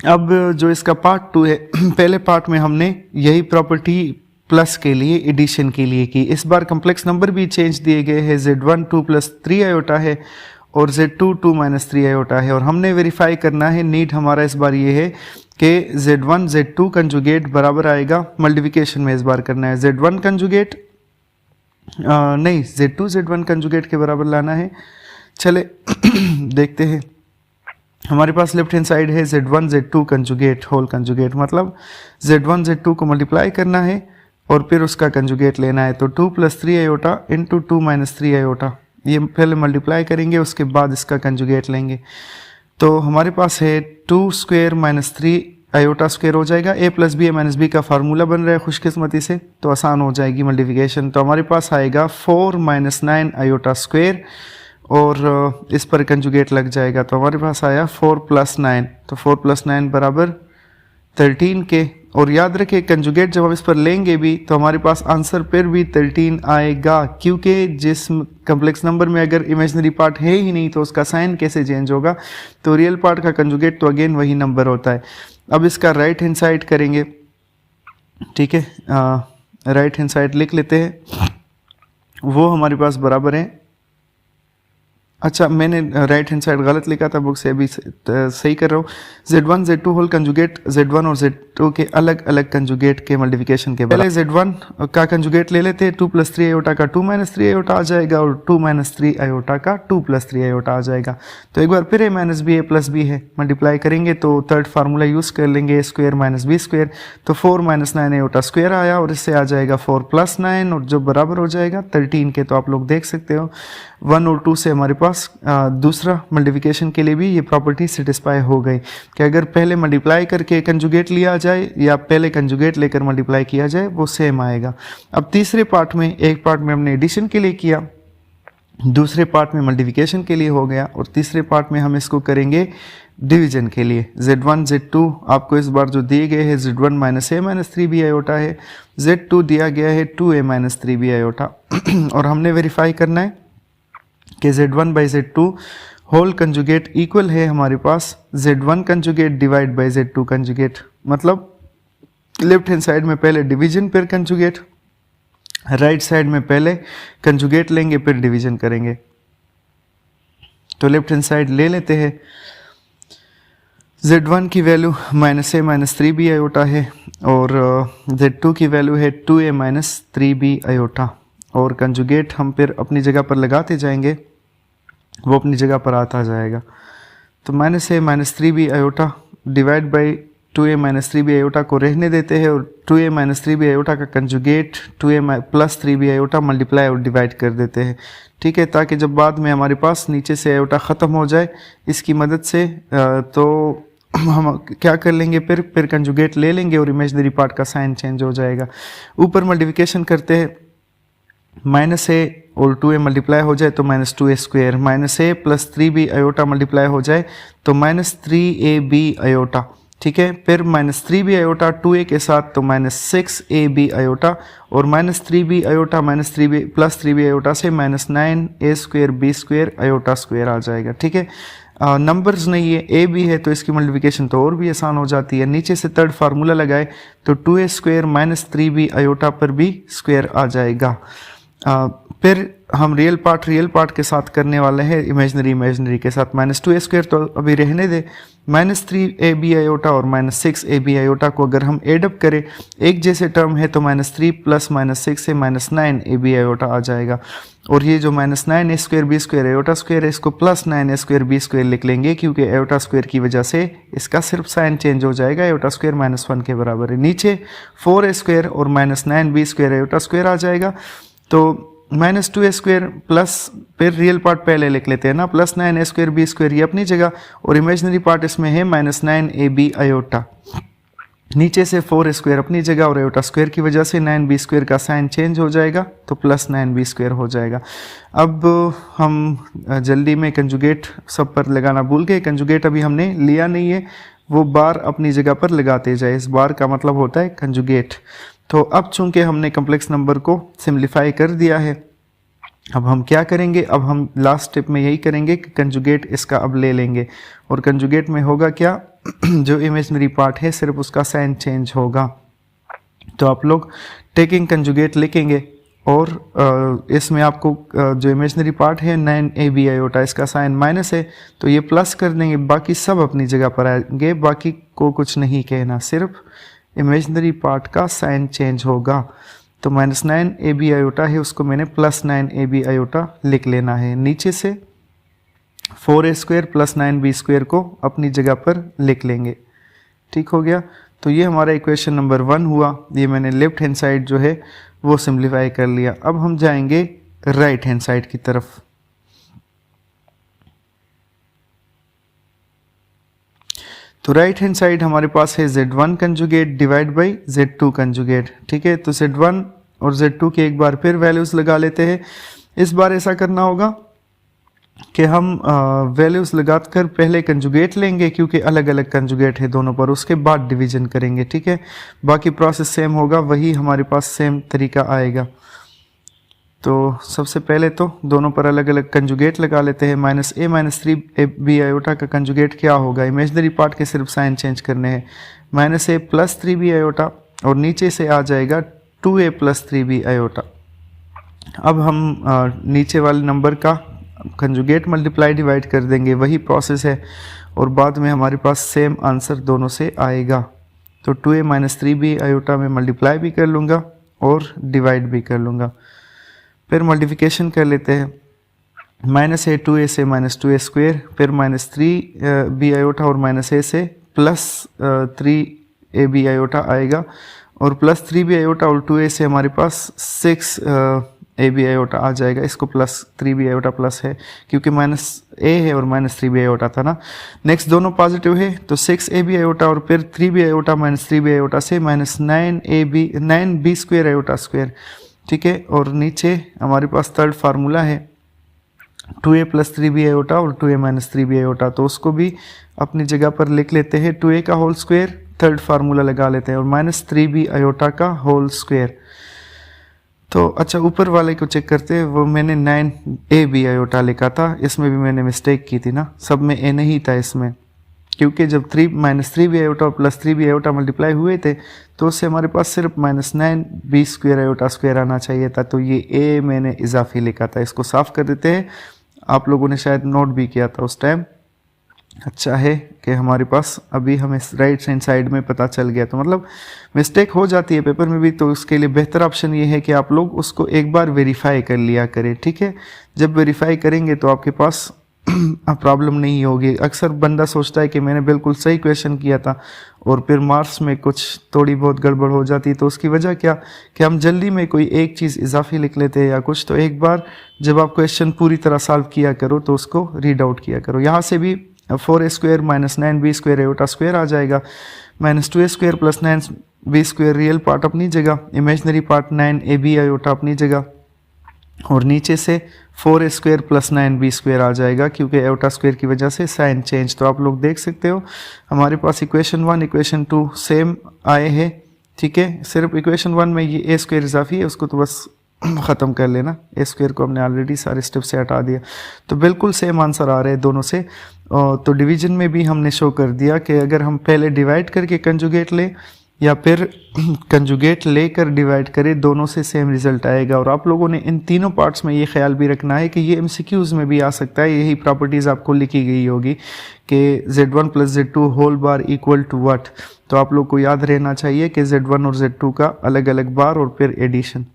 अब जो इसका पार्ट 2 है, पहले पार्ट में हमने यही प्रॉपर्टी प्लस के लिए एडिशन के लिए की। इस बार कम्प्लेक्स नंबर भी चेंज दिए गए हैं। z1 2 + 3 आयोटा है और z2 2 - 3 आयोटा है। और हमने वेरीफाई करना है, नीड हमारा इस बार ये है कि z1 z2 कंजुगेट बराबर आएगा, मल्टीप्लिकेशन में इस बार करना है। z1 कंजुगेट नहीं z2 z1 कंजुगेट के बराबर लाना है। चले देखते हैं। हमारे पास लेफ्ट हैंड साइड है z1 z2 conjugate whole conjugate, मतलब z1 z2 को मल्टीप्लाई करना है और फिर उसका कंजुगेट लेना है। तो 2 + 3 आयोटा इंटू 2 - 3 आयोटा, ये पहले मल्टीप्लाई करेंगे, उसके बाद इसका कंजुगेट लेंगे। तो हमारे पास है 2 स्क्वायर - 3 आयोटा स्क्वायर हो जाएगा। a + b a - b का फार्मूला बन रहा है खुशकिस्मती से, तो आसान हो जाएगी मल्टीप्लिकेशन। तो हमारे पास आएगा 4 - 9 आयोटा स्क्वायर और इस पर कंजुगेट लग जाएगा। तो हमारे पास आया 4 + 9, तो 4 + 9 बराबर 13 के। और याद रखें कंजुगेट जब हम इस पर लेंगे भी तो हमारे पास आंसर फिर भी 13 आएगा, क्योंकि जिस कम्प्लेक्स नंबर में अगर इमेजिनरी पार्ट है ही नहीं तो उसका साइन कैसे चेंज होगा। तो रियल पार्ट का कंजुगेट तो अगेन वही नंबर होता है। अब इसका राइट हैंड साइड करेंगे, ठीक है, राइट हैंड साइड लिख लेते हैं। वो हमारे पास बराबर है, अच्छा मैंने राइट हैंड साइड गलत लिखा था बुक से, अभी सही कर रहा हूँ। Z1 Z2 whole conjugate Z1 और Z2 के अलग अलग कंजुगेट के मल्टीप्लिकेशन के पहले Z1 का कंजुगेट ले लेते हैं। 2 + 3 आयोटा का 2 - 3 आयोटा आ जाएगा और 2 - 3 आयोटा का 2 + 3 आयोटा आ जाएगा। तो एक बार फिर a - b a + b है, मल्टीप्लाई करेंगे तो थर्ड फार्मूला यूज़ कर लेंगे, a² - b²। तो 4 - 9 आयोटा स्क्वायर आया और इससे आ जाएगा 4 + 9 और जो बराबर हो जाएगा 13 के। तो आप लोग देख सकते हो 1 और 2 से हमारे पास दूसरा मल्टीप्लिकेशन के लिए भी ये प्रॉपर्टी सेटिस्फाई हो गई कि अगर पहले मल्टीप्लाई करके कंजुगेट लिया जाए या पहले कंजुगेट लेकर मल्टीप्लाई किया जाए वो सेम आएगा। अब तीसरे पार्ट में, एक पार्ट में हमने एडिशन के लिए किया, दूसरे पार्ट में मल्टीप्लिकेशन के लिए हो गया और तीसरे पार्ट में हम इसको करेंगे डिवीजन के लिए। Z1 Z2 आपको इस बार जो दिए गए हैं Z1 - a - 3b आयोटा है, Z2 दिया गया है 2a - 3b आयोटा और हमने वेरीफाई करना है कि Z1/Z2 होल कंजुगेट इक्वल है हमारे पास Z1 conjugate divide by Z2 conjugate. मतलब लेफ्ट हैंड साइड में पहले डिवीजन फिर कंजुगेट, राइट साइड में पहले कंजुगेट लेंगे फिर डिवीजन करेंगे। तो लेफ्ट हैंड साइड ले लेते हैं। Z1 की वैल्यू -a - 3b आयोटा है और Z2 की वैल्यू है 2a - 3b आयोटा और कंजुगेट हम फिर अपनी जगह पर लगाते जाएंगे, वो अपनी जगह पर आता जाएगा। तो -a - 3b iota divide by 2a - 3b iota को रहने देते हैं और 2a - 3b आयोटा का conjugate 2a + 3b iota multiply और डिवाइड कर देते हैं, ठीक है, ताकि जब बाद में हमारे पास नीचे से आयोटा ख़त्म हो जाए इसकी मदद से तो हम क्या कर लेंगे, फिर कंजुगेट ले लेंगे और इमेजिनरी पार्ट का साइन चेंज हो जाएगा। ऊपर मल्टीप्लिकेशन करते हैं, -a और 2a मल्टीप्लाई हो जाए तो -2a², -a + 3b iota multiply हो जाए तो -3ab आयोटा, ठीक है, फिर -3b आयोटा 2a के साथ तो -6ab आयोटा और -3b iota -3b + 3b iota से -9a² b² आयोटा स्क्वायर आ जाएगा, ठीक है। नंबर्स नहीं है, ए भी है तो इसकी मल्टीप्लिकेशन तो और भी आसान हो जाती है। नीचे से थर्ड फार्मूला लगाए तो 2a² - 3b आयोटा पर भी स्क्वायर आ जाएगा। फिर हम रियल पार्ट के साथ करने वाले हैं, इमेजिनरी के साथ। -2a² तो अभी रहने दे, -3ab आयोटा और -6ab आयोटा को अगर हम एडअप करें, एक जैसे टर्म है तो -3 + -6 से -9ab आयोटा आ जाएगा और ये जो -9a² b² आयोटा स्क्वायर है इसको +9a² b² लिख लेंगे क्योंकि आयोटा स्क्वायर की वजह से इसका सिर्फ साइन चेंज हो जाएगा, आयोटा स्क्वायर -1 के बराबर है। नीचे 4a² और -9b² आयोटा स्क्वायर आ जाएगा तो -2a² प्लस फिर रियल पार्ट पहले लिख लेते हैं ना, +9a² b² ये अपनी जगह और इमेजिनरी पार्ट इसमें है -9ab आयोटा। नीचे से 4a² अपनी जगह और आयोटा स्क्वायर की वजह से 9b² का साइन चेंज हो जाएगा तो +9b² हो जाएगा। अब हम जल्दी में कंजुगेट सब पर लगाना भूल गए, कंजुगेट अभी हमने लिया नहीं है, वो बार अपनी जगह पर लगाते जाए, इस बार का मतलब होता है कंजुगेट। तो अब चूंकि हमने कम्प्लेक्स नंबर को सिम्प्लीफाई कर दिया है, अब हम क्या करेंगे, अब हम लास्ट स्टेप में यही करेंगे कि कंजुगेट इसका अब ले लेंगे और कंजुगेट में होगा क्या, जो इमेजिनरी पार्ट है सिर्फ उसका साइन चेंज होगा। तो आप लोग टेकिंग कंजुगेट लिखेंगे और इसमें आपको जो इमेजिनरी पार्ट है 9ab आयोटा इसका साइन माइनस है तो ये प्लस कर देंगे, बाकी सब अपनी जगह पर आएंगे, बाकी को कुछ नहीं कहना, सिर्फ इमेजिनरी पार्ट का साइन चेंज होगा। तो -9ab आयोटा है उसको मैंने +9ab आयोटा लिख लेना है। नीचे से 4a² + 9b² को अपनी जगह पर लिख लेंगे, ठीक हो गया। तो ये हमारा इक्वेशन नंबर 1 हुआ। ये मैंने लेफ्ट हैंड साइड जो है वो सिंप्लीफाई कर लिया। अब हम जाएंगे राइट हैंड साइड की तरफ। तो राइट हैंड साइड हमारे पास है Z1 conjugate divide by Z2 conjugate. ठीक है, तो Z1 और Z2 के एक बार फिर वैल्यूज़ लगा लेते हैं। इस बार ऐसा करना होगा कि हम वैल्यूज़ लगाकर पहले कंजुगेट लेंगे, क्योंकि अलग अलग कंजुगेट है दोनों पर, उसके बाद डिवीजन करेंगे। ठीक है, बाकी प्रोसेस सेम होगा, वही हमारे पास सेम तरीका आएगा। तो सबसे पहले तो दोनों पर अलग अलग कंजुगेट लगा लेते हैं। -a-3b आयोटा का कंजुगेट क्या होगा? इमेजनरी पार्ट के सिर्फ साइन चेंज करने हैं। -a + 3b आयोटा और नीचे से आ जाएगा 2a + 3b आयोटा। अब हम नीचे वाले नंबर का कंजुगेट मल्टीप्लाई डिवाइड कर देंगे, वही प्रोसेस है, और बाद में हमारे पास सेम आंसर दोनों से आएगा। तो 2a - 3b आयोटा में मल्टीप्लाई भी कर लूँगा और डिवाइड भी कर लूँगा। फिर मल्टीप्लिकेशन कर लेते हैं। -a 2a से -2a स्क्वेयर, फिर -3b आयोटा और -a से +3ab आयोटा आएगा, और +3b आयोटा और 2a से हमारे पास 6ab आयोटा आ जाएगा। इसको +3b आयोटा प्लस है क्योंकि -a है और -3b आयोटा था ना। नेक्स्ट दोनों पॉजिटिव है, तो 6ab आयोटा और फिर 3b आयोटा -3b आयोटा से -9b स्क्वेयर आयोटा स्क्वेयर। ठीक है, और नीचे हमारे पास थर्ड फार्मूला है 2a + 3b आयोटा और 2a - 3b आयोटा, तो उसको भी अपनी जगह पर लिख लेते हैं। 2a का होल स्क्वायर, थर्ड फार्मूला लगा लेते हैं, और -3b आयोटा का होल स्क्वायर। तो अच्छा, ऊपर वाले को चेक करते हैं, वो मैंने 9ab आयोटा लिखा था, इसमें भी मैंने मिस्टेक की थी ना, सब में a नहीं था इसमें, क्योंकि जब -3b आयोटा और +3b आयोटा मल्टीप्लाई हुए थे तो उससे हमारे पास सिर्फ -9b स्क्वेयर आयोटा स्क्वेयर आना चाहिए था, तो ये a मैंने इजाफी लिखा था। इसको साफ़ कर देते हैं, आप लोगों ने शायद नोट भी किया था उस टाइम। अच्छा है कि हमारे पास अभी हमें राइट हैंड साइड में पता चल गया, तो मतलब मिस्टेक हो जाती है पेपर में भी, तो उसके लिए बेहतर ऑप्शन ये है कि आप लोग उसको एक बार वेरीफाई कर लिया करें। ठीक है, जब वेरीफाई करेंगे तो आपके पास प्रॉब्लम नहीं होगी। अक्सर बंदा सोचता है कि मैंने बिल्कुल सही क्वेश्चन किया था और फिर मार्क्स में कुछ थोड़ी बहुत गड़बड़ हो जाती, तो उसकी वजह क्या कि हम जल्दी में कोई एक चीज़ इजाफी लिख लेते हैं या कुछ। तो एक बार जब आप क्वेश्चन पूरी तरह सॉल्व किया करो तो उसको रीड आउट किया करो। यहाँ से भी 4a square -9b square iota square आ जाएगा, -2a square + 9b square real part अपनी जगह, इमेजनरी पार्ट 9ab आयोटा अपनी जगह, और नीचे से 4a स्क्वेयर + 9b स्क्वेयर आ जाएगा, क्योंकि आयोटा स्क्वेयर की वजह से साइन चेंज। तो आप लोग देख सकते हो हमारे पास इक्वेशन 1 इक्वेशन 2 सेम आए हैं। ठीक है, सिर्फ इक्वेशन 1 में ये a स्क्वेयर इजाफी है, उसको तो बस ख़त्म कर लेना। a स्क्वेयर को हमने ऑलरेडी सारे स्टेप से हटा दिया, तो बिल्कुल सेम आंसर आ रहे हैं दोनों से। तो डिवीजन में भी हमने शो कर दिया कि अगर हम पहले डिवाइड करके कंजुगेट लें या फिर कंजुगेट लेकर डिवाइड करें, दोनों से सेम रिजल्ट आएगा। और आप लोगों ने इन तीनों पार्ट्स में ये ख्याल भी रखना है कि ये MCQs में भी आ सकता है। यही प्रॉपर्टीज़ आपको लिखी गई होगी कि Z1 + Z2 whole bar equal to what. तो आप लोग को याद रहना चाहिए कि Z1 और Z2 का अलग अलग बार और फिर एडिशन।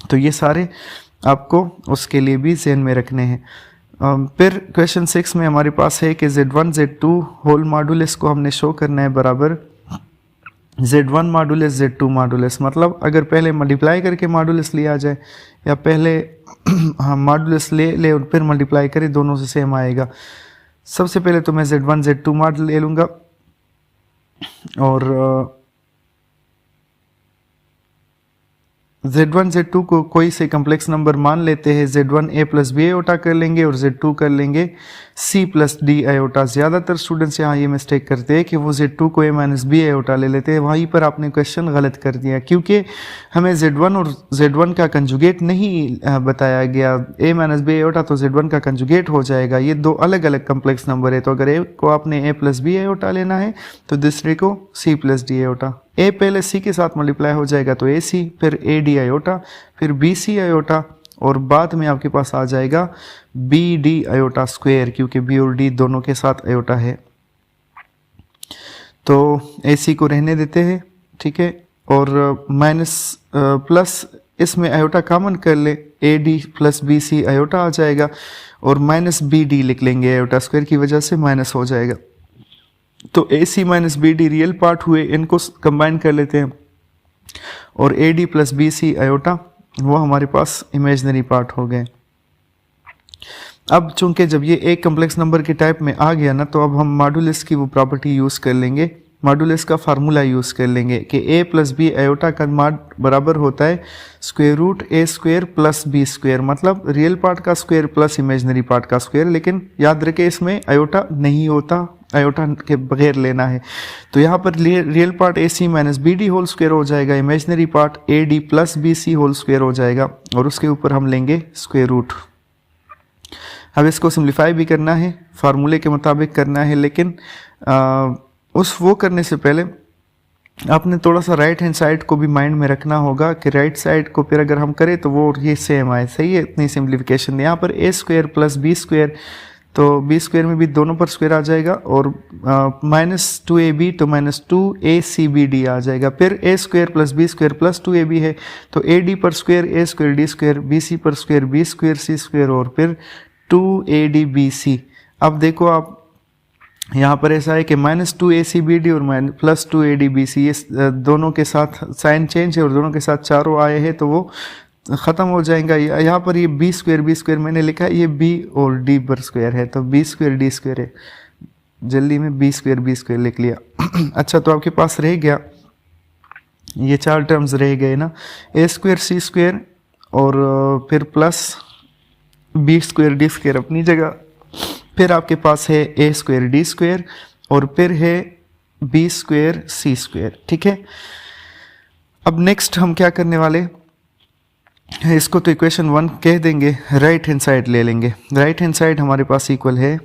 तो ये सारे आपको उसके लिए भी ज़हन में रखने हैं। फिर क्वेश्चन 6 में हमारे पास है कि Z1 Z2 होल मॉडुलस को हमने शो करना है बराबर Z1 मॉडुलस Z2 मॉडुलस। मतलब अगर पहले मल्टीप्लाई करके मॉडुलस लिया जाए या पहले हम मॉडुलस ले और फिर मल्टीप्लाई करें, दोनों से सेम आएगा। सबसे पहले तो मैं Z1 Z2 मॉडल ले लूँगा और Z1 Z2 को कोई से कम्प्लेक्स नंबर मान लेते हैं। Z1 a + b आयोटा कर लेंगे और Z2 कर लेंगे c + d आयोटा। ज़्यादातर स्टूडेंट्स यहाँ ये मिस्टेक करते हैं कि वो Z2 को a - b आयोटा ले लेते हैं। वहीं पर आपने क्वेश्चन गलत कर दिया, क्योंकि हमें Z1 और Z1 का कंजुगेट नहीं बताया गया। a - b आयोटा तो Z1 का कंजुगेट हो जाएगा। ये दो अलग अलग कम्प्लेक्स नंबर है, तो अगर a को आपने a + b आयोटा लेना है तो दूसरे को c + d आयोटा। a पहले c के साथ मल्टीप्लाई हो जाएगा तो ac, फिर ad आयोटा, फिर bc आयोटा, और बाद में आपके पास आ जाएगा bd आयोटा स्क्वायर, क्योंकि b और d दोनों के साथ आयोटा है। तो ac को रहने देते हैं, ठीक है, और माइनस प्लस इसमें आयोटा कॉमन कर ले, ad + bc आयोटा आ जाएगा, और -bd लिख लेंगे, आयोटा स्क्वायर की वजह से माइनस हो जाएगा। तो ए सी minus B d real part हुए, इनको कंबाइन कर लेते हैं, और a D plus B C iota वो हमारे पास इमेजनरी पार्ट हो गए। अब चूंकि जब ये एक कम्प्लेक्स नंबर के टाइप में आ गया ना, तो अब हम मॉडुलस की वो प्रॉपर्टी यूज़ कर लेंगे, मॉडुलस का फार्मूला यूज़ कर लेंगे कि ए प्लस बी आयोटा का मॉड बराबर होता है स्क्वायर रूट ए स्क्वायर प्लस बी स्क्वायर, मतलब रियल पार्ट का स्क्वायर प्लस इमेजनरी पार्ट का स्क्वायर। लेकिन याद रखें इसमें आयोटा नहीं होता, आयोटा के बगैर लेना है। तो यहाँ पर real part A C minus B D whole square हो जाएगा, imaginary part A D plus B C whole square हो जाएगा, और उसके ऊपर हम लेंगे स्क्वायर रूट। अब इसको सिंप्लीफाई भी करना है, फार्मूले के मुताबिक करना है, लेकिन वो करने से पहले आपने थोड़ा सा राइट हैंड साइड को भी माइंड में रखना होगा कि राइट साइड को फिर अगर हम करें तो वो ये सेम आए। सही है, इतनी सिंप्लीफिकेशन। यहाँ पर a square plus B square, तो बी स्क्वायर में भी दोनों पर स्क्वायर आ जाएगा, और माइनस टू ए बी तो माइनस टू ए सी बी डी आ जाएगा। फिर a square plus B square plus two a b है, तो ए डी पर square a square D square, b c पर square b square c square, और फिर two A D B c. अब देखो आप यहाँ पर ऐसा है कि माइनस टू ए सी बी डी और plus two A D B C, ये दोनों के साथ साइन चेंज है और दोनों के साथ चारों आए हैं, तो वो ख़त्म हो जाएगा। यहाँ पर ये बी स्क्वायर मैंने लिखा है, ये बी और डी पर स्क्वायर है, तो बी स्क्वायर डी स्क्वायर है, जल्दी में बी स्क्वायर लिख लिया। अच्छा, तो आपके पास रह गया ये चार टर्म्स रह गए ना, ए स्क्वायर सी स्क्वायर और फिर plus B square D square अपनी जगह, फिर आपके पास है ए स्क्वायर डी स्क्वायर और फिर है बी स्क्वायर सी स्क्वायर। ठीक है, अब नेक्स्ट हम क्या करने वाले, इसको तो इक्वेशन 1 कह देंगे, राइट हैंड साइड ले लेंगे। राइट हैंड साइड हमारे पास इक्वल है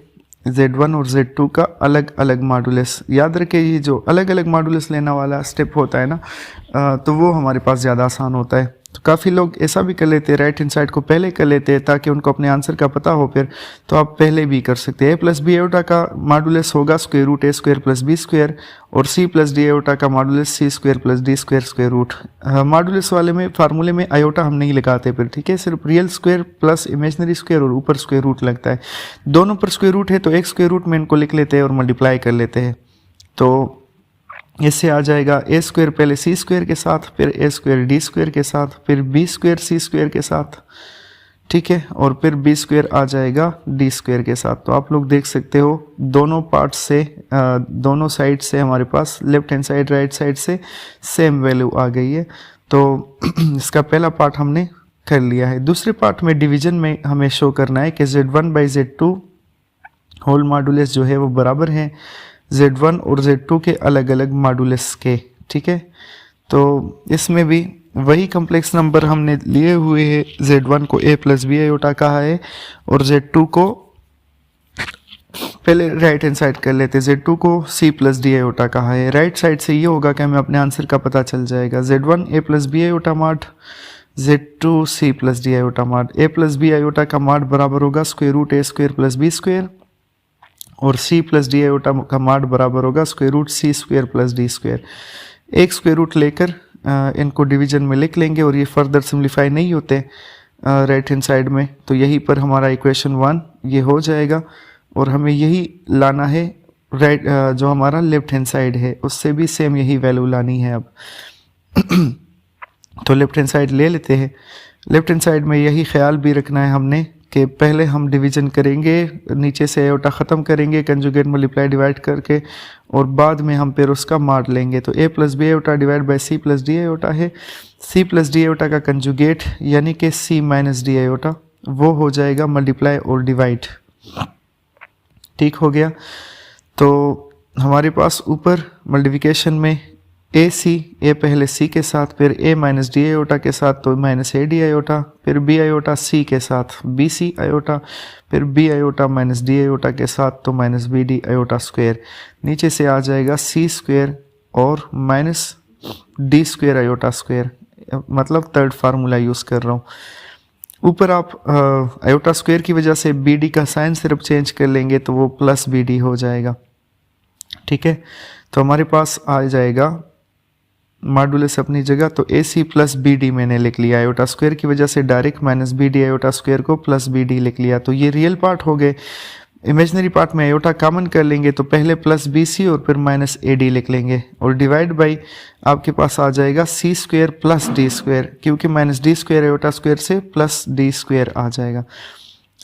Z1 और Z2 का अलग अलग मॉडुलस। याद रखें ये जो अलग अलग मॉडुलस लेना वाला स्टेप होता है ना, तो वो हमारे पास ज़्यादा आसान होता है। तो काफ़ी लोग ऐसा भी कर लेते हैं, राइट हैंड साइड को पहले कर लेते हैं ताकि उनको अपने आंसर का पता हो। फिर तो आप पहले भी कर सकते हैं। ए प्लस बी आयोटा का मॉडुलस होगा स्क्वायर रूट ए स्क्वायर प्लस बी स्क्वायर, और सी प्लस डी आयोटा का modulus c square plus D square square root. Modulus वाले में फार्मूले में आयोटा हम नहीं लगाते फिर, ठीक है, सिर्फ real square plus imaginary square और ऊपर स्क्वायर रूट लगता है। दोनों पर स्क्वायर रूट है तो एक स्क्वायर रूट में इनको लिख लेते हैं और मल्टीप्लाई कर लेते हैं। तो इससे आ जाएगा ए स्क्वायर पहले सी स्क्वायर के साथ, फिर ए स्क्वायर डी स्क्वायर के साथ, फिर बी स्क्वायर सी स्क्वायर के साथ, ठीक है, और फिर बी स्क्वायर आ जाएगा डी स्क्वायर के साथ। तो आप लोग देख सकते हो दोनों पार्ट से, दोनों साइड से हमारे पास left hand side right side से सेम वैल्यू आ गई है। तो इसका पहला पार्ट हमने कर लिया है। दूसरे पार्ट में डिवीजन में हमें शो करना है कि Z1 by Z2 whole modulus जो है वो बराबर है Z1 और Z2 के अलग अलग मॉडुलस के, ठीक है। तो इसमें भी वही कम्प्लेक्स नंबर हमने लिए हुए हैं। Z1 को a प्लस बी आयोटा कहा है और Z2 को पहले राइट हैंड साइड कर लेते हैं, Z2 को c प्लस डी आयोटा कहा है। राइट साइड से ये होगा कि हमें अपने आंसर का पता चल जाएगा। Z1 a plus B iota mod, Z2 c plus D iota mod. a plus B iota का मॉड बराबर होगा स्क्वायर रूट ए स्क्वायर प्लस बी स्क्वायर, और c प्लस डी आयोटा का मॉड बराबर होगा square root C square plus D square. एक square root लेकर इनको डिवीजन में लिख लेंगे और ये फर्दर सिम्प्लीफाई नहीं होते राइट हैंड साइड में। तो यहीं पर हमारा इक्वेशन 1 ये हो जाएगा और हमें यही लाना है राइट, जो हमारा लेफ्ट हैंड साइड है उससे भी सेम यही वैल्यू लानी है अब। तो लेफ्ट हैंड साइड ले लेते हैं। लेफ्ट हैंड साइड में यही ख्याल भी रखना है हमने कि पहले हम डिवीजन करेंगे, नीचे से आयोटा ख़त्म करेंगे कंजुगेट मल्टीप्लाई डिवाइड करके, और बाद में हम फिर उसका मॉड लेंगे। तो a plus B iota divide by C plus D iota है। c प्लस डी आयोटा का कंजुगेट यानी कि c माइनस डी आयोटा वो हो जाएगा मल्टीप्लाई और डिवाइड। ठीक हो गया। तो हमारे पास ऊपर मल्टीप्लिकेशन में ए पहले c के साथ, फिर a माइनस डी आयोटा के साथ तो माइनस ए डी आयोटा, फिर b आयोटा c के साथ बी सी आयोटा, फिर b iota minus D iota के साथ तो minus B D iota square. नीचे से आ जाएगा c स्क्वायर और minus D square iota square, मतलब थर्ड फार्मूला यूज़ कर रहा हूँ। ऊपर आप आयोटा स्क्वायर की वजह से बी डी का साइन सिर्फ चेंज कर लेंगे तो वो प्लस बी डी हो जाएगा, ठीक है। तो हमारे पास आ जाएगा मॉडुलस अपनी जगह। तो ए सी प्लस बी डी मैंने लिख लिया, आयोटा स्क्वायर की वजह से direct minus B D iota square को प्लस बी डी लिख लिया। तो ये रियल पार्ट हो गए। इमेजनरी पार्ट में आयोटा कॉमन कर लेंगे तो पहले प्लस बी सी और फिर माइनस ए डी लिख लेंगे और डिवाइड बाई आपके पास आ जाएगा C square plus D square, क्योंकि minus D square iota square से प्लस डी स्क्वेयर आ जाएगा।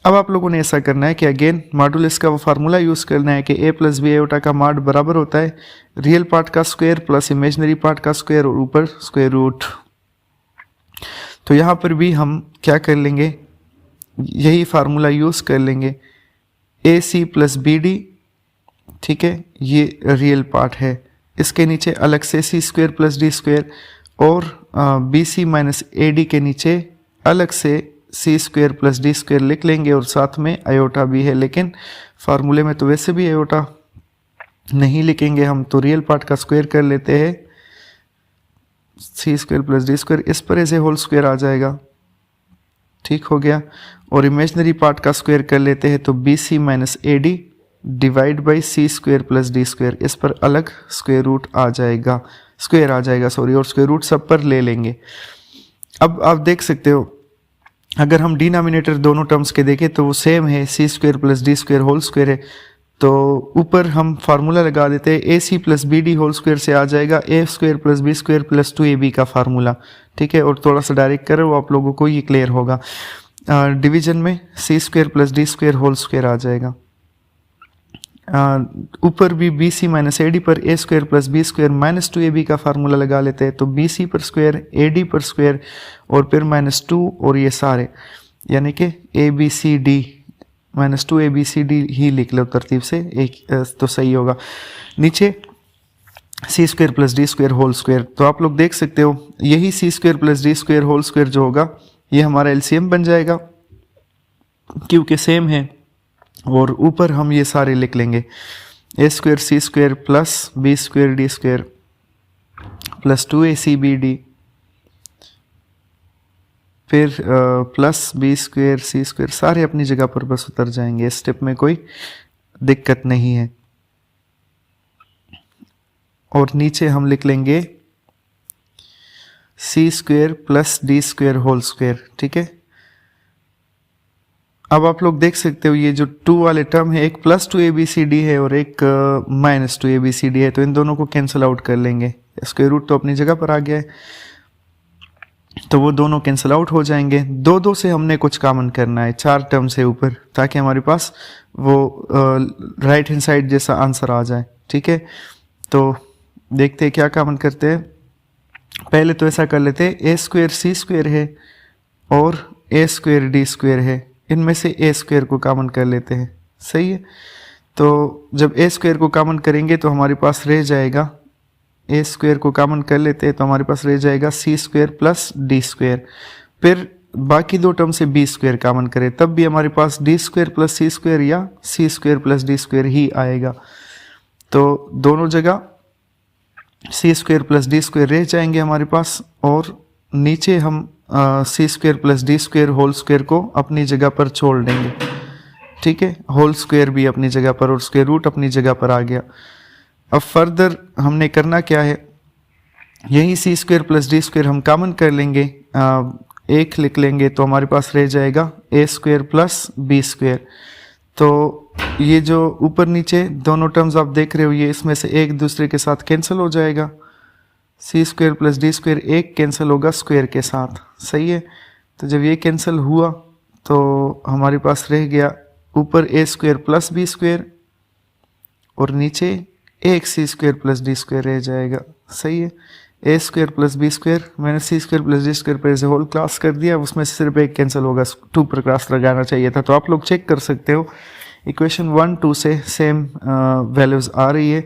अब आप लोगों ने ऐसा करना है कि अगेन मॉडुलस का वो फार्मूला यूज़ करना है कि ए प्लस बी आयोटा का मॉड बराबर होता है रियल पार्ट का स्क्वायर प्लस इमेजनरी पार्ट का स्क्वायर और ऊपर स्क्वायर रूट। तो यहाँ पर भी हम क्या कर लेंगे, यही फार्मूला यूज़ कर लेंगे, ए सी प्लस बी डी, ठीक है, ये रियल पार्ट है, इसके नीचे अलग से C square plus D square और बी सी माइनस ए डी के नीचे अलग से C square plus D square लिख लेंगे और साथ में आयोटा भी है, लेकिन फार्मूले में तो वैसे भी आयोटा नहीं लिखेंगे हम, तो रियल पार्ट का स्क्वायर कर लेते हैं, सी स्क्वायर प्लस डी स्क्वायर इस पर ऐसे होल स्क्वायर आ जाएगा, ठीक हो गया। और इमेजनरी पार्ट का स्क्वायर कर लेते हैं तो B C minus A D divide by C square plus D square, इस पर अलग स्क्वायर रूट आ जाएगा, स्क्वायर आ जाएगा सॉरी, और स्क्वायर रूट सब पर ले लेंगे। अब आप देख सकते हो अगर हम डिनोमिनेटर दोनों टर्म्स के देखें तो वो सेम है, c square plus D square whole square है, तो ऊपर हम फार्मूला लगा देते हैं, a C plus B D whole square से आ जाएगा a square plus B square plus 2ab का फार्मूला, ठीक है। और थोड़ा सा डायरेक्ट करें वो आप लोगों को ये क्लियर होगा। डिवीजन में c square plus D square whole square आ जाएगा, ऊपर भी बी सी माइनस ए डी पर a square plus B square minus 2ab का फार्मूला लगा लेते हैं, तो बी सी पर स्क्वायर ए डी पर स्क्वायर और फिर माइनस 2 और ये सारे यानी कि a b c d minus 2abcd ही लिख लो तरतीब से, एक तो सही होगा। नीचे c square plus D square whole square, तो आप लोग देख सकते हो यही c square plus D square whole square जो होगा ये हमारा एलसीएम बन जाएगा क्योंकि सेम है, और ऊपर हम ये सारे लिख लेंगे, a square c square plus B square D square plus 2acbd फिर plus B square c square, सारे अपनी जगह पर बस उतर जाएंगे, इस स्टेप में कोई दिक्कत नहीं है। और नीचे हम लिख लेंगे c square plus D square whole square, ठीक है। अब आप लोग देख सकते हो ये जो 2 वाले टर्म है एक प्लस 2abcd है और एक माइनस 2abcd है, तो इन दोनों को कैंसिल आउट कर लेंगे, स्क्वायर रूट तो अपनी जगह पर आ गया है, तो वो दोनों कैंसिल आउट हो जाएंगे। 2 से हमने कुछ कॉमन करना है 4 टर्म से ऊपर, ताकि हमारे पास वो राइट हैंड साइड जैसा आंसर आ जाए, ठीक है। तो देखते हैं क्या कॉमन करते हैं। पहले तो ऐसा कर लेते हैं, ए स्क्वायर सी स्क्वायर है और ए स्क्वायर डी स्क्वायर है, इनमें से ए स्क्वायर को कॉमन कर लेते हैं, सही है। तो जब ए स्क्वायर को कॉमन करेंगे तो हमारे पास रह जाएगा, ए स्क्वायर को कॉमन कर लेते हैं तो हमारे पास रह जाएगा सी स्क्वायर प्लस डी स्क्वायर, फिर बाकी 2 टर्म से बी स्क्वायर कॉमन करें तब भी हमारे पास d square plus c square या c square plus D square ही आएगा। तो दोनों जगह c square plus D square रह जाएंगे हमारे पास, और नीचे हम c square plus D square whole square को अपनी जगह पर छोड़ देंगे, ठीक है। होल स्क्वायर भी अपनी जगह पर और स्क्वायर रूट अपनी जगह पर आ गया। अब फर्दर हमने करना क्या है, यही c square plus D square हम कॉमन कर लेंगे, एक लिख लेंगे तो हमारे पास रह जाएगा a square plus B square. तो ये जो ऊपर नीचे दोनों टर्म्स आप देख रहे हो ये इसमें से एक दूसरे के साथ कैंसिल हो जाएगा, सी स्क्वायर प्लस डी स्क्वायर एक कैंसिल होगा स्क्वायर के साथ, सही है। तो जब ये कैंसिल हुआ तो हमारे पास रह गया ऊपर ए स्क्वायर प्लस बी स्क्वायर और नीचे एक सी स्क्वायर प्लस डी स्क्वायर रह जाएगा, सही है। A square plus B square मैंने सी स्क्वायर प्लस डी स्क्वायर पर होल क्लास कर दिया, उसमें से सिर्फ एक कैंसिल होगा, 2 पर क्लास लगाना चाहिए था। तो आप लोग चेक कर सकते हो इक्वेशन 1 2 से सेम वैल्यूज़ आ रही है।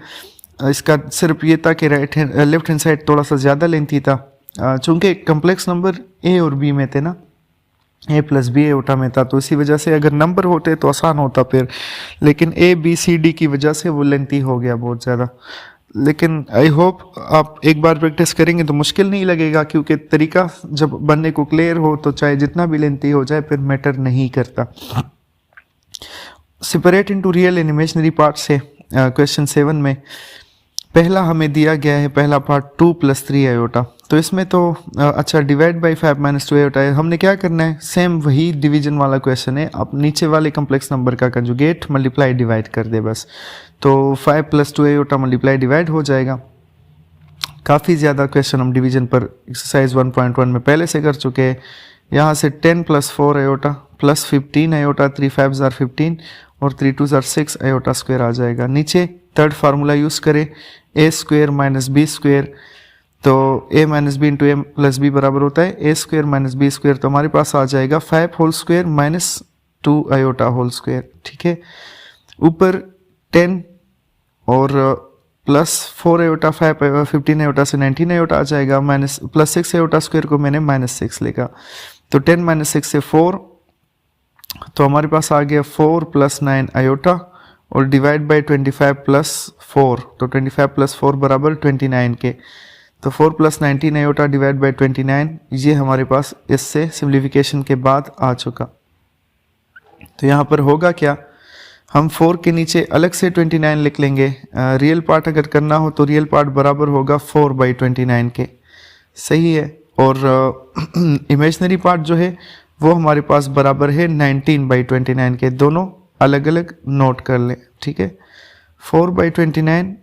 इसका सिर्फ ये था कि लेफ्ट हैंड साइड थोड़ा सा ज़्यादा लेंथी था, चूँकि कम्प्लेक्स नंबर ए और बी में थे ना, ए प्लस बी आयोटा में था, तो इसी वजह से अगर नंबर होते तो आसान होता फिर, लेकिन ए बी सी डी की वजह से वो लेंथी हो गया बहुत ज़्यादा। लेकिन आई होप आप एक बार प्रैक्टिस करेंगे तो मुश्किल नहीं लगेगा, क्योंकि तरीका जब बनने को क्लियर हो तो चाहे जितना भी लेंथी हो जाए फिर मैटर नहीं करता। Separate into real and imaginary part से क्वेश्चन 7 में पहला हमें दिया गया है पहला पार्ट 2 + 3 आयोटा, तो इसमें तो अच्छा डिवाइड बाई 5 - 2 आयोटा है। हमने क्या करना है, सेम वही डिवीजन वाला क्वेश्चन है, आप नीचे वाले कम्प्लेक्स नंबर का कंजुगेट मल्टीप्लाई डिवाइड कर दे बस, तो 5 + 2 आयोटा मल्टीप्लाई डिवाइड हो जाएगा। काफ़ी ज़्यादा क्वेश्चन हम डिवीजन पर एक्सरसाइज 1.1 में पहले से कर चुके हैं। यहाँ से 10 + 4 आयोटा प्लस 15 आयोटा, 3 5 = 15 और 3 2 = 6 आयोटा स्क्वायर आ जाएगा। नीचे थर्ड फार्मूला यूज़ करें, a² - b², तो a - b × a + b बराबर होता है a² - b², तो हमारे पास आ जाएगा 5 whole square minus 2 iota whole square. ठीक है, ऊपर 10 और प्लस 4 आयोटा 15 आयोटा से 19 आयोटा आ जाएगा, माइनस प्लस 6 आयोटा स्क्वायर को मैंने -6 लिखा, तो 10 - 6 से 4, तो हमारे पास आ गया 4 + 9 आयोटा और डिवाइड बाई 25 + 4, तो 25 + 4 बराबर 29 के, तो 4 + 19 आयोटा डिवाइड बाई 29, ये हमारे पास इससे सिम्प्लीफिकेशन के बाद आ चुका। तो यहाँ पर होगा क्या, हम 4 के नीचे अलग से 29 लिख लेंगे। रियल पार्ट अगर करना हो तो रियल पार्ट बराबर होगा 4/29 के, सही है। और इमेजनरी पार्ट जो है वो हमारे पास बराबर है 19/29 के, दोनों अलग अलग नोट कर लें। ठीक है, 4/29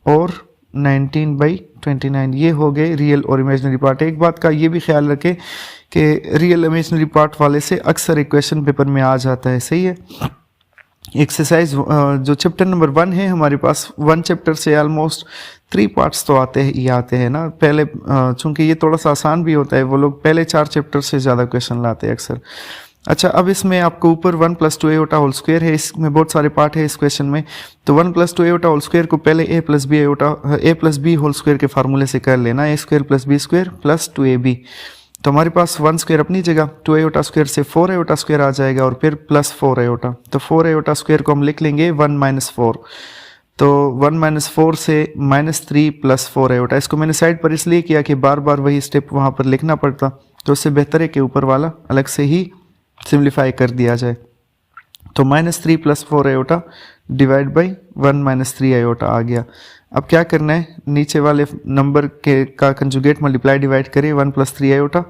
और 19/29 ये हो गए रियल और इमेजनरी पार्ट। एक बात का ये भी ख्याल रखें कि रियल इमेजनरी पार्ट वाले से अक्सर एक क्वेश्चन पेपर में आ जाता है, सही है। एक्सरसाइज जो चैप्टर नंबर 1 है हमारे पास, 1 चैप्टर से ऑलमोस्ट 3 पार्ट्स तो आते हैं ना पहले, चूंकि ये थोड़ा सा आसान भी होता है, वो लोग पहले 4 चैप्टर से ज़्यादा क्वेश्चन लाते हैं अक्सर। अच्छा, अब इसमें आपको ऊपर 1 + 2 आयोटा होल स्क्वायर है, इसमें बहुत सारे पार्ट है इस क्वेश्चन में, तो 1 + 2 आयोटा होल स्क्वायर को पहले a + b होल स्क्वायर के फार्मूले से कर लेना, a² + b² + 2ab, तो हमारे पास 1 स्क्वायर अपनी जगह, 2 आयोटा स्क्वायर से 4 आयोटा स्क्वायर आ जाएगा और फिर प्लस 4 आयोटा, तो 4 आयोटा स्क्वायर को हम लिख लेंगे 1 - 4, तो 1 - 4 से -3 + 4 आयोटा। इसको मैंने साइड पर इसलिए किया कि बार बार वही स्टेप वहाँ पर लिखना पड़ता, तो उससे बेहतर है कि ऊपर वाला अलग से ही सिम्प्लीफाई कर दिया जाए। तो -3 + 4 आयोटा डिवाइड बाई 1 - 3 आयोटा आ गया। अब क्या करना है, नीचे वाले नंबर के का कंजुगेट मल्टीप्लाई डिवाइड करें 1 + 3 आयोटा,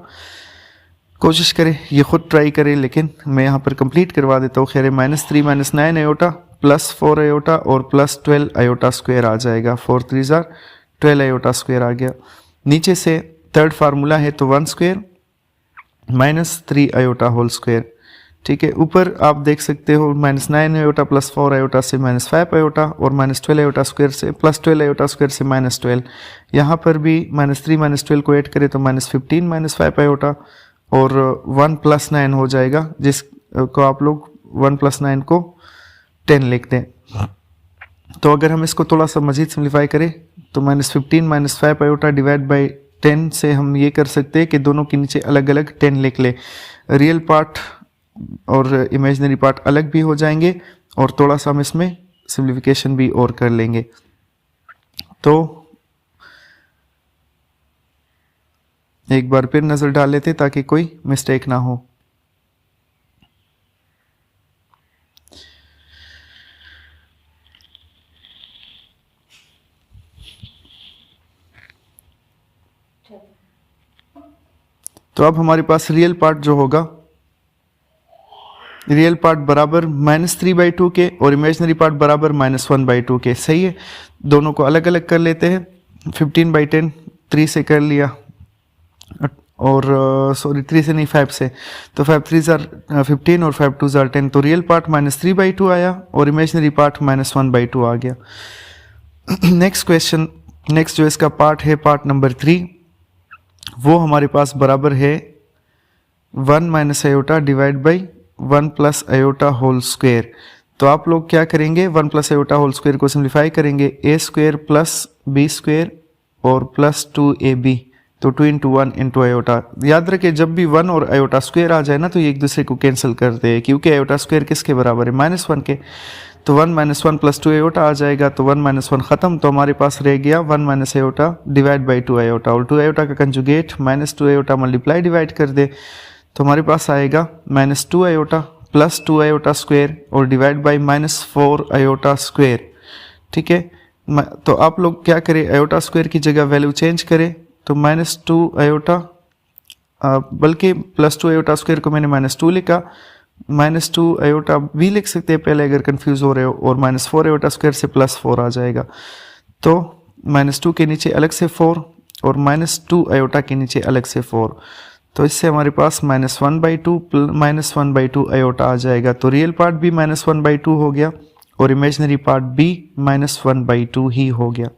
कोशिश करें ये खुद ट्राई करें, लेकिन मैं यहाँ पर कंप्लीट करवा देता हूँ। खैर, -3 - 9 आयोटा प्लस 4 आयोटा और प्लस 12 आयोटा स्क्वायर आ जाएगा, 4 3 = 12 आयोटा स्क्वायर आ गया। नीचे से थर्ड फार्मूला है, तो 1 स्क्वायर -3 आयोटा होल स्क्वायर। ठीक है, ऊपर आप देख सकते हो -9 आयोटा प्लस 4 आयोटा से -5 आयोटा और -12 आयोटा स्क्वायर से प्लस 12 आयोटा स्क्वायर से -12, यहाँ पर भी -3 - 12 को ऐड करें तो -15 - 5 आयोटा और 1 + 9 हो जाएगा, जिसको आप लोग 1 + 9 को 10 लिख दें। तो अगर हम इसको थोड़ा सा मजीद सिम्प्लीफाई करें तो -15 - 5 आयोटा डिवाइड बाई 10 से हम ये कर सकते हैं कि दोनों के नीचे अलग अलग 10 लिख ले, रियल पार्ट और इमेजिनरी पार्ट अलग भी हो जाएंगे और थोड़ा सा हम इसमें सिम्प्लीफिकेशन भी और कर लेंगे। तो एक बार फिर नज़र डाल लेते ताकि कोई मिस्टेक ना हो। तो अब हमारे पास रियल पार्ट जो होगा, रियल पार्ट बराबर -3/2 के और इमेजिनरी पार्ट बराबर -1/2 के, सही है। दोनों को अलग अलग कर लेते हैं, 15/10 3 से कर लिया और 3 से नहीं 5 से, तो 5 3 = 15 और 5 2 = 10, तो रियल पार्ट -3/2 आया और इमेजिनरी पार्ट -1/2 आ गया। नेक्स्ट क्वेश्चन, नेक्स्ट जो इसका पार्ट है, पार्ट नंबर 3, वो हमारे पास बराबर है 1 - iota divide by 1 + iota whole square. तो आप लोग क्या करेंगे, 1 + आयोटा होल स्क्वायर को सिम्प्लीफाई करेंगे, a² + b² और प्लस 2ab, तो 2 × 1 × आयोटा। याद रखें, जब भी 1 और आयोटा स्क्वायर आ जाए ना तो ये एक दूसरे को कैंसिल करते हैं, क्योंकि आयोटा स्क्वायर किसके बराबर है, -1 के, तो 1 - 1 + 2 आयोटा आ जाएगा, तो 1 - 1 ख़त्म, तो हमारे पास रह गया 1 - आयोटा डिवाइड बाई 2 आयोटा, और 2 आयोटा का कंजुगेट -2 आयोटा मल्टीप्लाई डिवाइड कर दे, तो हमारे पास आएगा -2 आयोटा प्लस 2 आयोटा स्क्वायर और डिवाइड बाई -4 आयोटा स्क्वायर। ठीक है, तो आप लोग क्या करें, आयोटा स्क्वायर की जगह वैल्यू चेंज करें, तो -2 आयोटा, बल्कि +2 आयोटा स्क्वायर को मैंने -2 लिखा, -2 आयोटा भी लिख सकते हैं पहले अगर कंफ्यूज हो रहे हो, और -4 आयोटा स्क्वायर से +4 आ जाएगा। तो -2 के नीचे अलग से 4 और -2 आयोटा के नीचे अलग से 4, तो इससे हमारे पास -1/2 -1/2 आयोटा आ जाएगा। तो रियल पार्ट भी -1/2 हो गया और इमेजिनरी पार्ट भी -1/2 ही हो गया।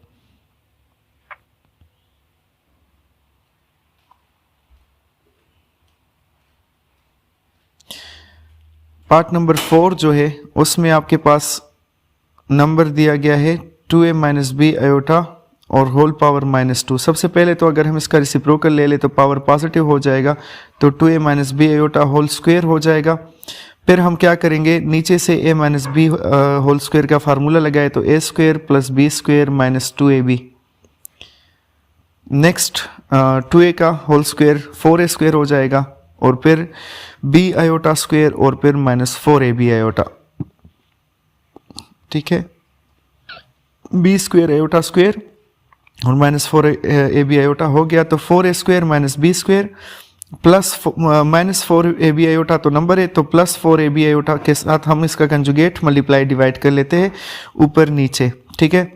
पार्ट नंबर 4 जो है उसमें आपके पास नंबर दिया गया है 2a - b आयोटा और होल पावर -2। सबसे पहले तो अगर हम इसका रेसिप्रोकल ले ले तो पावर पॉजिटिव हो जाएगा, तो 2a - b iota whole square हो जाएगा। फिर हम क्या करेंगे, नीचे से a - b होल स्क्वायर का फार्मूला लगाए, तो a² + b² - 2ab। Next 2a का होल स्क्वायर 4a² हो जाएगा, और फिर b आयोटा स्क्वायर और फिर -4ab आयोटा। ठीक है, b² आयोटा स्क्वायर और -4ab आयोटा हो गया, तो 4a² - b² plus -4ab iota तो नंबर है, तो +4ab आयोटा के साथ हम इसका कंजुगेट मल्टीप्लाई डिवाइड कर लेते हैं ऊपर नीचे। ठीक है,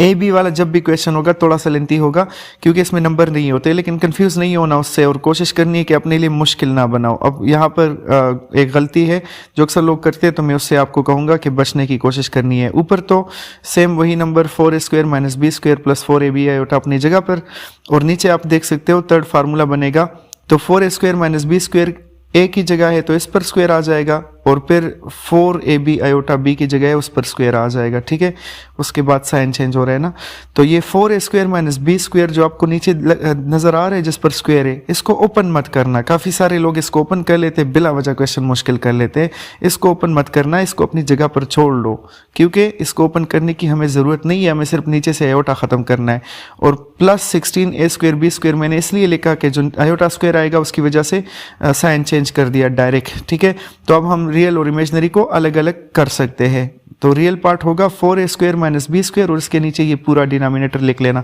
ए बी वाला जब भी क्वेश्चन होगा थोड़ा सा लेंथी होगा क्योंकि इसमें नंबर नहीं होते, लेकिन कंफ्यूज नहीं होना उससे और कोशिश करनी है कि अपने लिए मुश्किल ना बनाओ। अब यहाँ पर एक गलती है जो अक्सर लोग करते हैं, तो मैं उससे आपको कहूँगा कि बचने की कोशिश करनी है। ऊपर तो सेम वही number 4a² - b² + 4ab iota अपनी जगह पर, और नीचे आप देख सकते हो थर्ड फार्मूला बनेगा, तो 4a² - b² ए की जगह है तो इस पर स्क्वायर आ जाएगा, और फिर 4ab आयोटा बी की जगह है उस पर स्क्वायर आ जाएगा। ठीक है, उसके बाद साइन चेंज हो रहा है ना, तो ये 4a² - b² जो आपको नीचे नजर आ रहा है जिस पर स्क्वायर है, इसको ओपन मत करना। काफ़ी सारे लोग इसको ओपन कर लेते हैं, बिला वजह क्वेश्चन मुश्किल कर लेते हैं। इसको ओपन मत करना, इसको अपनी जगह पर छोड़ लो, क्योंकि इसको ओपन करने की हमें ज़रूरत नहीं है, हमें सिर्फ नीचे से आयोटा ख़त्म करना है। और +16a² b² मैंने इसलिए लिखा कि जो आयोटा स्क्वायर आएगा उसकी वजह से साइन चेंज कर दिया डायरेक्ट। ठीक है, तो अब हम रियल और इमेजिनरी को अलग अलग कर सकते हैं। तो रियल पार्ट होगा 4a² - b² और इसके नीचे ये पूरा डिनोमिनेटर लिख लेना,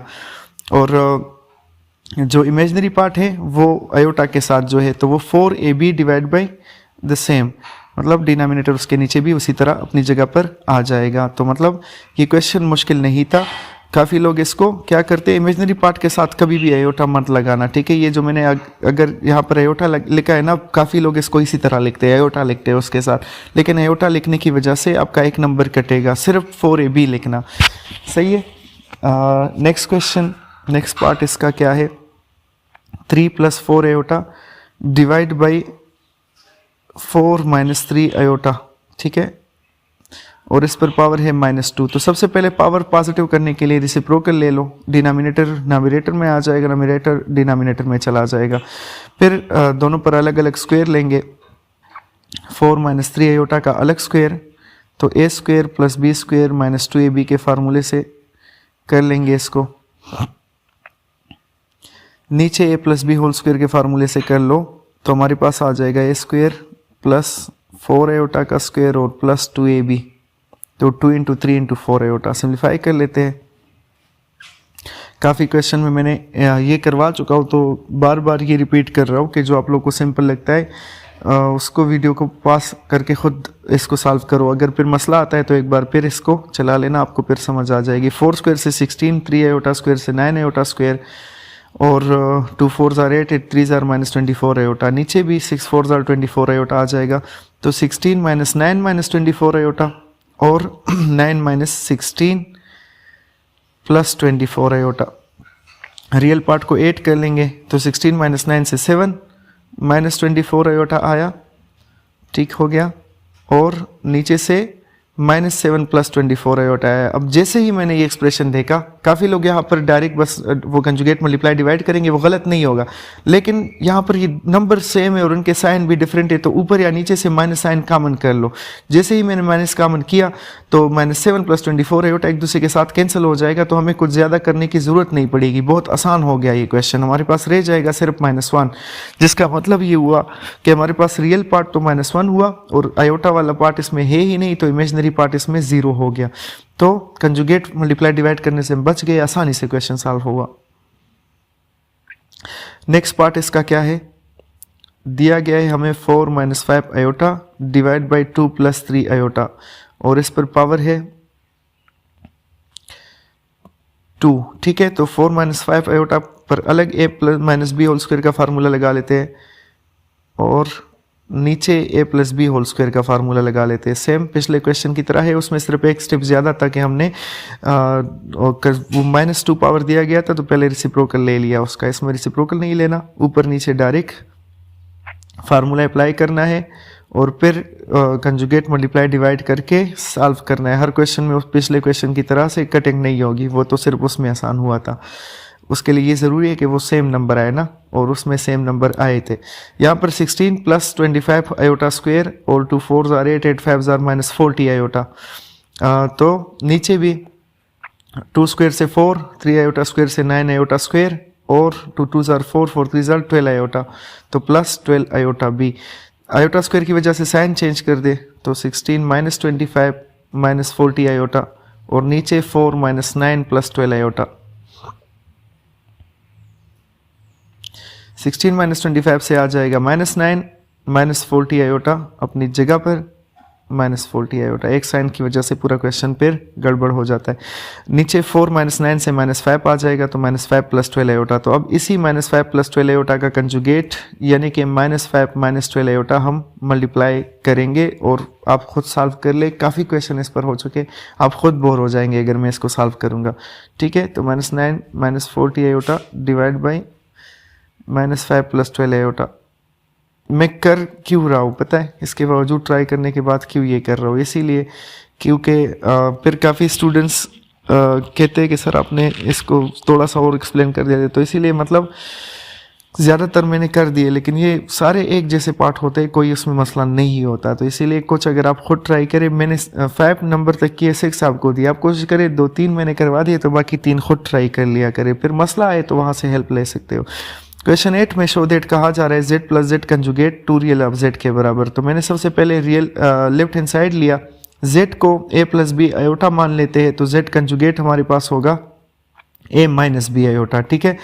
और जो इमेजिनरी पार्ट है वो आयोटा के साथ जो है तो वो 4ab / सेम, मतलब डिनोमिनेटर उसके नीचे भी उसी तरह अपनी जगह पर आ जाएगा। तो मतलब ये क्वेश्चन मुश्किल नहीं था। काफ़ी लोग इसको क्या करते हैं, इमेजिनरी पार्ट के साथ कभी भी आयोटा मत लगाना। ठीक है, ये जो मैंने अगर यहाँ पर आयोटा लिखा है ना, काफ़ी लोग इसको इसी तरह लिखते हैं, आयोटा लिखते हैं उसके साथ, लेकिन आयोटा लिखने की वजह से आपका एक नंबर कटेगा, सिर्फ 4ab लिखना। सही है। नेक्स्ट क्वेश्चन, नेक्स्ट पार्ट इसका क्या है, 3 + 4 आयोटा डिवाइड बाई 4 - 3 आयोटा। ठीक है, और इस पर पावर है -2। तो सबसे पहले पावर पॉजिटिव करने के लिए रेसिप्रोकल ले लो, डिनोमिनेटर न्यूमरेटर में आ जाएगा, न्यूमरेटर डिनोमिनेटर में चला जाएगा। फिर दोनों पर अलग अलग स्क्वायर लेंगे, 4 - 3 आयोटा का अलग स्क्वायर, तो a² + b² - 2ab के फार्मूले से कर लेंगे इसको। नीचे a + b होल स्क्वायर के फार्मूले से कर लो, तो हमारे पास आ जाएगा a² + 4 आयोटा का स्क्वायर और +2ab, तो 2 × 3 × 4 आयोटा। सिंप्लीफाई कर लेते हैं। काफ़ी क्वेश्चन में मैंने ये करवा चुका हूँ, तो बार बार ये रिपीट कर रहा हूँ कि जो आप लोग को सिंपल लगता है उसको वीडियो को पास करके ख़ुद इसको सॉल्व करो। अगर फिर मसला आता है तो एक बार फिर इसको चला लेना, आपको फिर समझ आ जाएगी। 4² से 16, 3 आयोटा स्क्वायर से 9 आयोटा स्क्वायर, और 2 4s are 8, 8 3s are -24 iota. नीचे भी 6 4s are 24 आयोटा आ जाएगा, तो 16 - 9 - 24 आयोटा, और 9 - 16 + 24 आयोटा। रियल पार्ट को 8 कर लेंगे, तो 16 - 9 से 7 -24 आयोटा आया। ठीक हो गया, और नीचे से -7 + 24 आयोटा आया। अब जैसे ही मैंने ये एक्सप्रेशन देखा, काफ़ी लोग यहाँ पर डायरेक्ट बस वो कंजुगेट मल्टीप्लाई डिवाइड करेंगे, वो गलत नहीं होगा, लेकिन यहाँ पर ये नंबर सेम है और उनके साइन भी डिफरेंट है, तो ऊपर या नीचे से माइनस साइन कॉमन कर लो। जैसे ही मैंने माइनस कॉमन किया तो -7 + 24 आयोटा एक दूसरे के साथ कैंसिल हो जाएगा, तो हमें कुछ ज़्यादा करने की ज़रूरत नहीं पड़ेगी। बहुत आसान हो गया ये क्वेश्चन, हमारे पास रह जाएगा सिर्फ -1, जिसका मतलब ये हुआ कि हमारे पास रियल पार्ट तो -1 हुआ और आयोटा वाला पार्ट इसमें है ही नहीं, तो इमेजिनरी इमेजनरी पार्ट इसमें 0 हो गया, तो कंजुगेट मल्टीप्लाई डिवाइड करने से बच गए, आसानी से क्वेश्चन सॉल्व हुआ। नेक्स्ट पार्ट इसका क्या है, दिया गया है हमें 4 - 5 आयोटा डिवाइड बाई 2 + 3 आयोटा, और इस पर पावर है 2। ठीक है, तो 4 - 5 आयोटा पर अलग a - b होल स्क्वायर का फार्मूला लगा लेते हैं, और नीचे a + b होल स्क्वायर का फार्मूला लगा लेते हैं। सेम पिछले क्वेश्चन की तरह है, उसमें सिर्फ एक स्टेप ज़्यादा था कि हमने वो -2 पावर दिया गया था तो पहले रेसिप्रोकल ले लिया उसका, इसमें रेसिप्रोकल नहीं लेना, ऊपर नीचे डायरेक्ट फार्मूला अप्लाई करना है और फिर कंजुगेट मल्टीप्लाई डिवाइड करके सॉल्व करना है। हर क्वेश्चन में उस पिछले क्वेश्चन की तरह से कटिंग नहीं होगी, वो तो सिर्फ उसमें आसान हुआ था। उसके लिए ये ज़रूरी है कि वो सेम नंबर आए ना, और उसमें सेम नंबर आए थे। यहाँ पर 16 + 25 आयोटा स्क्वेयर और 2 4s are 8, 8 5s are -40 iota. तो नीचे भी 2 स्क्वेयर से 4, 3 आयोटा स्क्वेयर से 9 आयोटा स्क्वेयर, और 2 2s are 4, 4 3s are 12 iota, तो +12 आयोटा बी। आयोटा स्क्वायर की वजह से साइन चेंज कर दे, तो 16 - 25 - 40 आयोटा, और नीचे 4 - 9 + 12 आयोटा। 16 - 25 से आ जाएगा -9 - 40 आयोटा अपनी जगह पर, -40 आयोटा। एक साइन की वजह से पूरा क्वेश्चन फिर गड़बड़ हो जाता है। नीचे 4 - 9 से -5 आ जाएगा, तो -5 + 12 आयोटा। तो अब इसी -5 + 12 आयोटा का कंजुगेट यानी कि -5 - 12 आयोटा हम मल्टीप्लाई करेंगे, और आप खुद सॉल्व कर ले। काफ़ी क्वेश्चन इस पर हो चुके, आप खुद बोर हो जाएंगे अगर मैं इसको सॉल्व करूँगा। ठीक है, तो -9 - 40 आयोटा डिवाइड बाई -5 + 12 आयोटा। मैं कर क्यों रहा हूँ पता है, इसके बावजूद ट्राई करने के बाद क्यों ये कर रहा हूँ, इसीलिए क्योंकि फिर काफ़ी स्टूडेंट्स कहते हैं कि सर आपने इसको थोड़ा सा और एक्सप्लेन कर दिया, तो इसीलिए मतलब ज़्यादातर मैंने कर दिए, लेकिन ये सारे एक जैसे पार्ट होते हैं, कोई उसमें मसला नहीं होता। तो इसीलिए कुछ अगर आप खुद ट्राई करें, मैंने 5 नंबर तक किए, 6 आपको दिया, आप कोशिश करें 2-3 मैंने करवा दिए, तो बाकी 3 खुद ट्राई कर लिया करें, फिर मसला आए तो वहाँ से हेल्प ले सकते हो। क्वेश्चन 8 में शो दैट कहा जा रहा है z + z conjugate 2 real of z के बराबर। तो मैंने सबसे पहले रियल लेफ्ट हैंड साइड लिया, z को a + b आयोटा मान लेते हैं, तो z कंजुगेट हमारे पास होगा a - b आयोटा। ठीक है,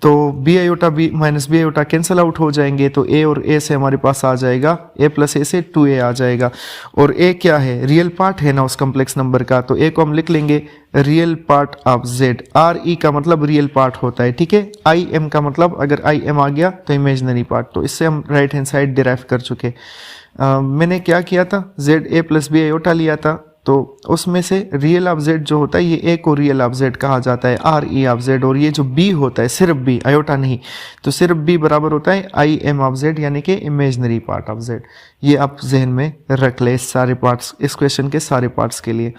तो b iota b - b iota cancel out हो जाएंगे, तो a और a से हमारे पास आ जाएगा a + a से 2a आ जाएगा, और a क्या है, रियल पार्ट है ना उस कम्प्लेक्स नंबर का, तो a को हम लिख लेंगे real part of z। R E का मतलब रियल पार्ट होता है, ठीक है। आई एम का मतलब अगर आई एम आ गया तो इमेजनरी पार्ट, तो इससे हम राइट हैंड साइड डिराइव कर चुके। मैंने क्या किया था, z a + b आयोटा लिया था, तो उसमें से रियल ऑफ z जो होता है, ये a को रियल ऑफ z कहा जाता है, आर ई ऑफ z, और ये जो b होता है सिर्फ b आयोटा नहीं, तो सिर्फ b बराबर होता है आई एम ऑफ z, यानी कि इमेजनरी पार्ट ऑफ z। ये आप जहन में रख ले इस सारे पार्ट्स, इस क्वेश्चन के सारे पार्ट्स के लिए।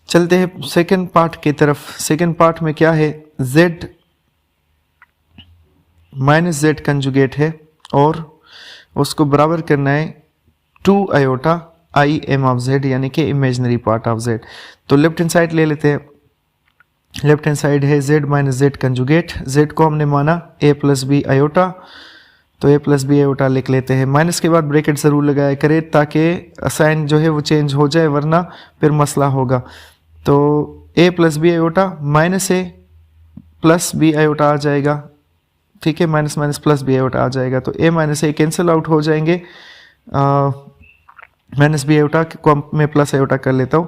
चलते हैं सेकंड पार्ट की तरफ। सेकंड पार्ट में क्या है, z - z कंजुगेट है, और उसको बराबर करना है 2 iota I am of z, यानी कि इमेजनरी पार्ट ऑफ z। तो लेफ्ट हैंड साइड ले लेते हैं, लेफ्ट हैंड साइड है z - z कंजुगेट, z को हमने माना a + b आयोटा, तो a + b आयोटा लिख लेते हैं। माइनस के बाद ब्रैकेट ज़रूर लगाया करें ताकि साइन जो है वो चेंज हो जाए, वरना फिर मसला होगा। तो a + b iota -a + b iota आ जाएगा, ठीक है, माइनस +b आयोटा आ जाएगा, तो a - a कैंसिल आउट हो जाएंगे, -b आयोटा को मैं प्लस आयोटा कर लेता हूँ,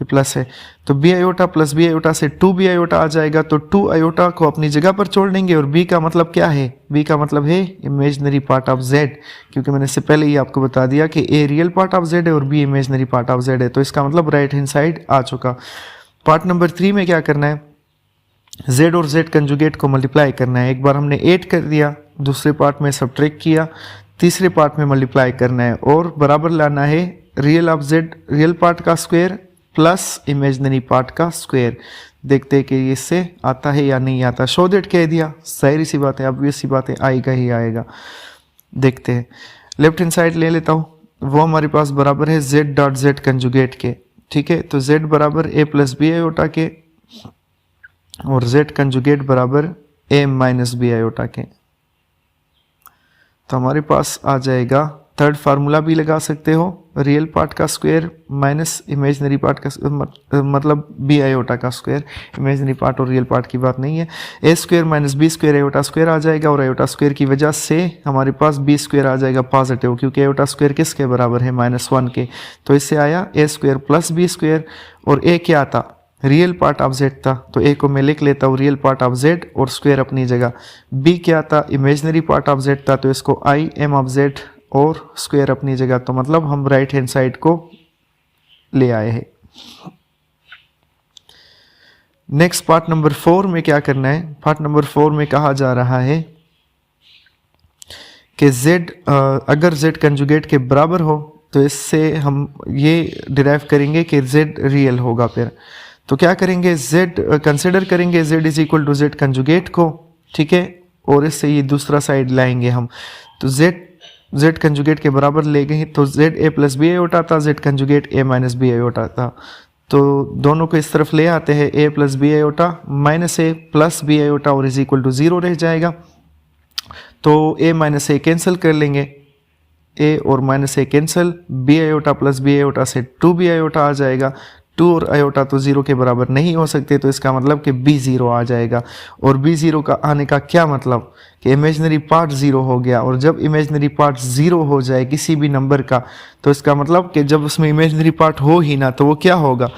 ये प्लस है, तो b आयोटा + b आयोटा से 2b आयोटा आ जाएगा, तो 2 आयोटा को अपनी जगह पर छोड़ देंगे, और b का मतलब क्या है, b का मतलब है इमेजनरी पार्ट ऑफ z, क्योंकि मैंने इससे पहले ही आपको बता दिया कि a real part of z है और b imaginary part of z है, तो इसका मतलब राइट हैंड साइड आ चुका। पार्ट नंबर 3 में क्या करना है, z और z कंजुगेट को मल्टीप्लाई करना है। एक बार हमने 8 कर दिया, दूसरे पार्ट में सब्ट्रैक्ट किया, तीसरे पार्ट में मल्टीप्लाई करना है, और बराबर लाना है real of z real part का स्क्वायर प्लस इमेजनरी पार्ट का स्क्वायर। देखते हैं कि इससे आता है या नहीं आता। शो दैट कह दिया, सही सी बात है, ऑब्वियस सी बात है, आएगा ही आएगा। देखते हैं, लेफ्ट हैंड साइड ले लेता हूँ, वो हमारे पास बराबर है z.z कंजुगेट के, ठीक है। तो z बराबर a + b आयोटा के, और z कंजुगेट बराबर a - b आयोटा के। तो हमारे पास आ जाएगा, थर्ड फार्मूला भी लगा सकते हो, रियल पार्ट का स्क्वायर माइनस इमेजिनरी पार्ट का मतलब बी आयोटा का स्क्वायर, इमेजिनरी पार्ट और रियल पार्ट की बात नहीं है। A square minus b square iota square आ जाएगा, और आयोटा स्क्वायर की वजह से हमारे पास बी स्क्वायर आ जाएगा पॉजिटिव, क्योंकि आयोटा स्क्वायर किसके बराबर है, -1 के। तो इससे आया ए स्क्वायर प्लस बी स्क्वायर, और ए क्या था, रियल पार्ट ऑफ जेड था, तो ए को मैं लिख लेता हूँ रियल पार्ट ऑफ जेड और स्क्वायर अपनी जगह। बी क्या था, इमेजिनरी पार्ट ऑफ जेड था, तो इसको आई एम ऑफ जेड और स्क्वायर अपनी जगह। तो मतलब हम राइट हैंड साइड को ले आए हैं। नेक्स्ट पार्ट नंबर 4 में क्या करना है, पार्ट नंबर 4 में कहा जा रहा है कि z अगर z कंजुगेट के बराबर हो तो इससे हम ये डिराइव करेंगे कि z रियल होगा। फिर तो क्या करेंगे, z कंसिडर करेंगे z is equal to z conjugate को, ठीक है, और इससे ये दूसरा साइड लाएंगे हम। तो z कंजुगेट के बराबर ले गए तो z a plus B iota था, z conjugate a minus b iota था। तो दोनों को इस तरफ ले आते हैं, a plus B iota minus a plus B iota और इज इक्वल टू 0 रह जाएगा। तो a माइनस a कैंसिल कर लेंगे, a और minus a cancel, b iota plus B iota से 2b आयोटा आ जाएगा। 2 और आयोटा तो 0 के बराबर नहीं हो सकते, तो इसका मतलब कि b 0 आ जाएगा। और b 0 का आने का क्या मतलब कि इमेजिनरी पार्ट 0 हो गया, और जब इमेजिनरी पार्ट 0 हो जाए किसी भी नंबर का, तो इसका मतलब कि जब उसमें इमेजिनरी पार्ट हो ही ना, तो वो क्या होगा,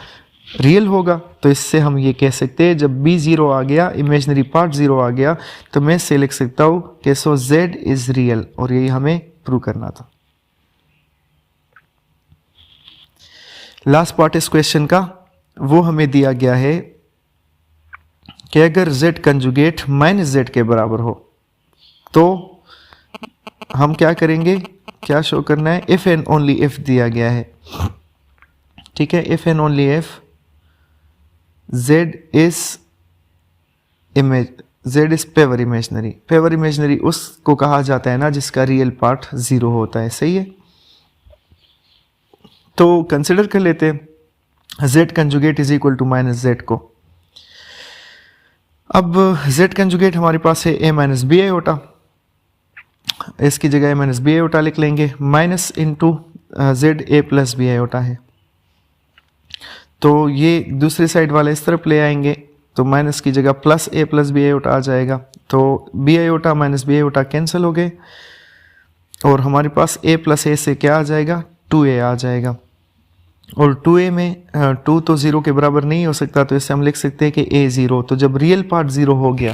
रियल होगा। तो इससे हम ये कह सकते हैं जब b 0 आ गया, इमेजिनरी पार्ट 0 आ गया, तो मैं इससे लिख सकता हूँ कि सो z इज रियल, और यही हमें प्रूव करना था। लास्ट पार्ट इस क्वेश्चन का वो हमें दिया गया है कि अगर z कंजुगेट माइनस z के बराबर हो तो हम क्या करेंगे, क्या शो करना है, इफ एंड ओनली इफ दिया गया है, ठीक है, if and only if z is pure imaginary. Pure imaginary उसको कहा जाता है ना जिसका रियल पार्ट 0 होता है, सही है। तो कंसिडर कर लेते हैं z conjugate is equal to minus z को। अब z कंजुगेट हमारे पास है a माइनस बी आयोटा, इसकी जगह a माइनस बी आयोटा लिख लेंगे, minus into z a plus B iota है। तो ये दूसरी साइड वाले इस तरफ ले आएंगे, तो माइनस की जगह plus a plus B iota आ जाएगा। तो b iota minus b iota cancel हो गए, और हमारे पास a प्लस a से क्या आ जाएगा, 2a आ जाएगा। और 2a में 2 तो 0 के बराबर नहीं हो सकता, तो इससे हम लिख सकते हैं कि a 0। तो जब रियल पार्ट 0 हो गया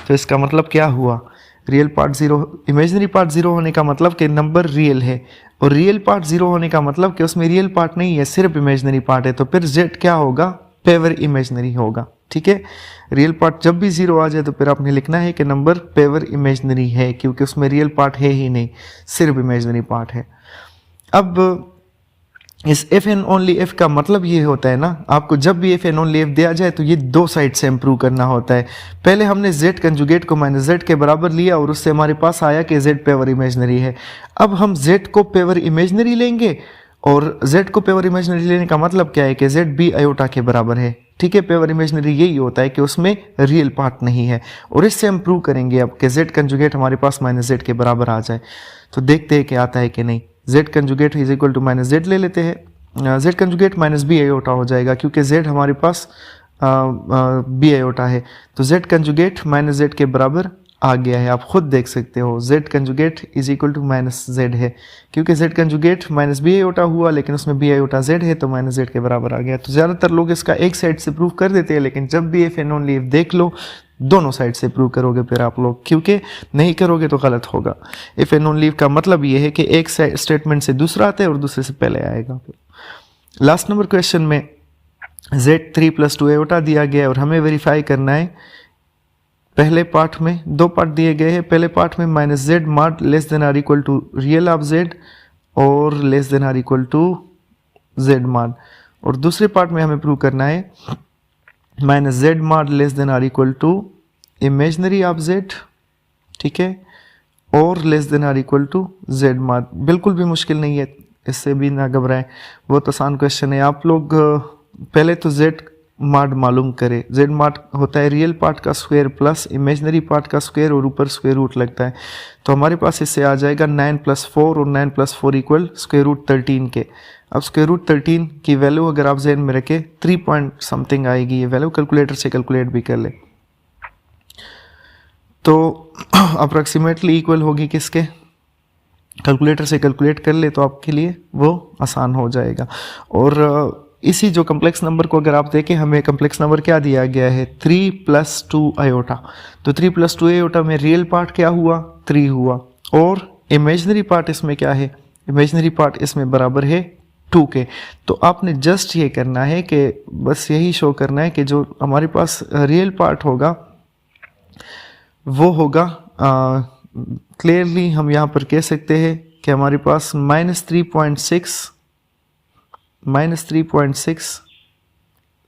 तो इसका मतलब क्या हुआ, रियल पार्ट 0, इमेजिनरी पार्ट 0 होने का मतलब कि नंबर रियल है, और रियल पार्ट 0 होने का मतलब कि उसमें रियल पार्ट नहीं है, सिर्फ इमेजिनरी पार्ट है। तो फिर z क्या होगा, पेवर इमेजिनरी होगा, ठीक है। रियल पार्ट जब भी 0 आ जाए तो फिर आपने लिखना है कि नंबर पेवर इमेजिनरी है, क्योंकि उसमें रियल पार्ट है ही नहीं, सिर्फ इमेजिनरी पार्ट है। अब इस इफ एंड ओनली इफ का मतलब ये होता है ना, आपको जब भी इफ एंड ओनली इफ दिया जाए तो ये दो साइड से इम्प्रूव करना होता है। पहले हमने z कंजुगेट को माइनस z के बराबर लिया और उससे हमारे पास आया कि z पेवर इमेजिनरी है। अब हम z को पेवर इमेजिनरी लेंगे, और z को पेवर इमेजिनरी लेने का मतलब क्या है कि z b आयोटा के बराबर है, ठीक है। पेवर इमेजिनरी यही होता है कि उसमें रियल पार्ट नहीं है, और इससे हम प्रूव करेंगे अब कि z कंजुगेट हमारे पास माइनस z के बराबर आ जाए। तो देखते हैं कि आता है कि नहीं। z conjugate is equal to minus z ले लेते हैं, z conjugate minus b iota हो जाएगा, क्योंकि z हमारे पास बी आयोटा है। तो z कंजुगेट माइनस z के बराबर आ गया है, आप खुद देख सकते हो। z conjugate is equal to minus z है, क्योंकि z conjugate minus b iota हुआ, लेकिन उसमें बी आयोटा z है, तो माइनस z के बराबर आ गया। तो ज़्यादातर लोग इसका एक साइड से प्रूव कर देते हैं, लेकिन जब भी इफ एंड ओनली इफ देख लो दोनों साइड से प्रूव करोगे फिर आप लोग, क्योंकि नहीं करोगे तो गलत होगा। इफ एंड ओनली इफ का मतलब ये है कि एक स्टेटमेंट से दूसरा आता है और दूसरे से पहले आएगा। लास्ट नंबर क्वेश्चन में z 3 + 2 आयोटा दिया गया है और हमें वेरीफाई करना है। पहले पार्ट में दो पार्ट दिए गए हैं, पहले पार्ट में minus z mod less than or equal to real of z और less than or equal to z mod, और दूसरे पार्ट में हमें प्रूव करना है minus z mod less than or equal to imaginary of z, ठीक है, और less than or equal to z mod. बिल्कुल भी मुश्किल नहीं है, इससे भी ना घबराएं, बहुत आसान क्वेश्चन है। आप लोग पहले तो z माड मालूम करें। जेड माड होता है रियल पार्ट का स्क्वायर प्लस इमेजनरी पार्ट का स्क्वायर और ऊपर स्क्वायर रूट लगता है। तो हमारे पास इससे आ जाएगा 9 + 4 और 9 + 4 = स्क्वायर रूट 13 के। अब स्क्वायर रूट 13 की वैल्यू अगर आप जेन में रखें 3 पॉइंट समथिंग आएगी, ये वैल्यू कैलकुलेटर से कैलकुलेट भी कर ले तो अप्रॉक्सीमेटली इक्वल होगी किसके, कैलकुलेटर से कैलकुलेट कर ले तो आपके लिए वो आसान हो जाएगा। और इसी जो कम्प्लेक्स नंबर को अगर आप देखें, हमें कम्प्लेक्स नंबर क्या दिया गया है 3 + 2 आयोटा। तो 3 + 2 आयोटा में रियल पार्ट क्या हुआ 3 हुआ, और इमेजनरी पार्ट इसमें क्या है, इमेजनरी पार्ट इसमें बराबर है 2 के। तो आपने जस्ट ये करना है कि बस यही शो करना है कि जो हमारे पास रियल पार्ट होगा वो होगा क्लियरली हम यहाँ पर कह सकते हैं कि हमारे पास -3.6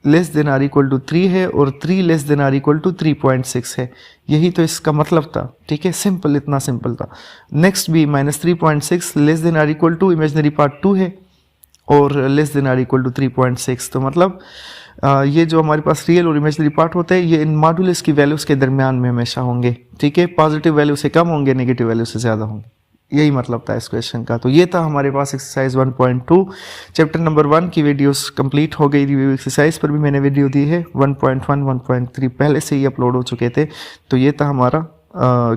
less than or equal to 3 है और 3 less than or equal to 3.6 है। यही तो इसका मतलब था, ठीक है, सिंपल, इतना सिंपल था। नेक्स्ट भी -3.6 less than or equal to imaginary part 2 है और less than or equal to 3.6। तो मतलब ये जो हमारे पास रियल और इमेजनरी पार्ट होते हैं ये इन मॉडुलस की वैल्यूज़ के दरमियान में हमेशा होंगे, ठीक है, पॉजिटिव वैल्यू से कम होंगे, नेगेटिव वैल्यू से ज़्यादा होंगे। यही मतलब था इस क्वेश्चन का। तो ये था हमारे पास एक्सरसाइज 1.2 चैप्टर नंबर 1 की वीडियोस कंप्लीट हो गई। रिव्यू एक्सरसाइज पर भी मैंने वीडियो दी है, 1.1 1.3 पहले से ही अपलोड हो चुके थे। तो ये था हमारा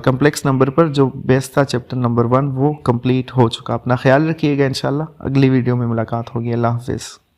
कम्प्लेक्स नंबर पर जो बेस था चैप्टर नंबर 1 वो कंप्लीट हो चुका। अपना ख्याल रखिएगा, इंशाल्लाह अगली वीडियो में मुलाकात होगी। अल्लाह हाफिज़।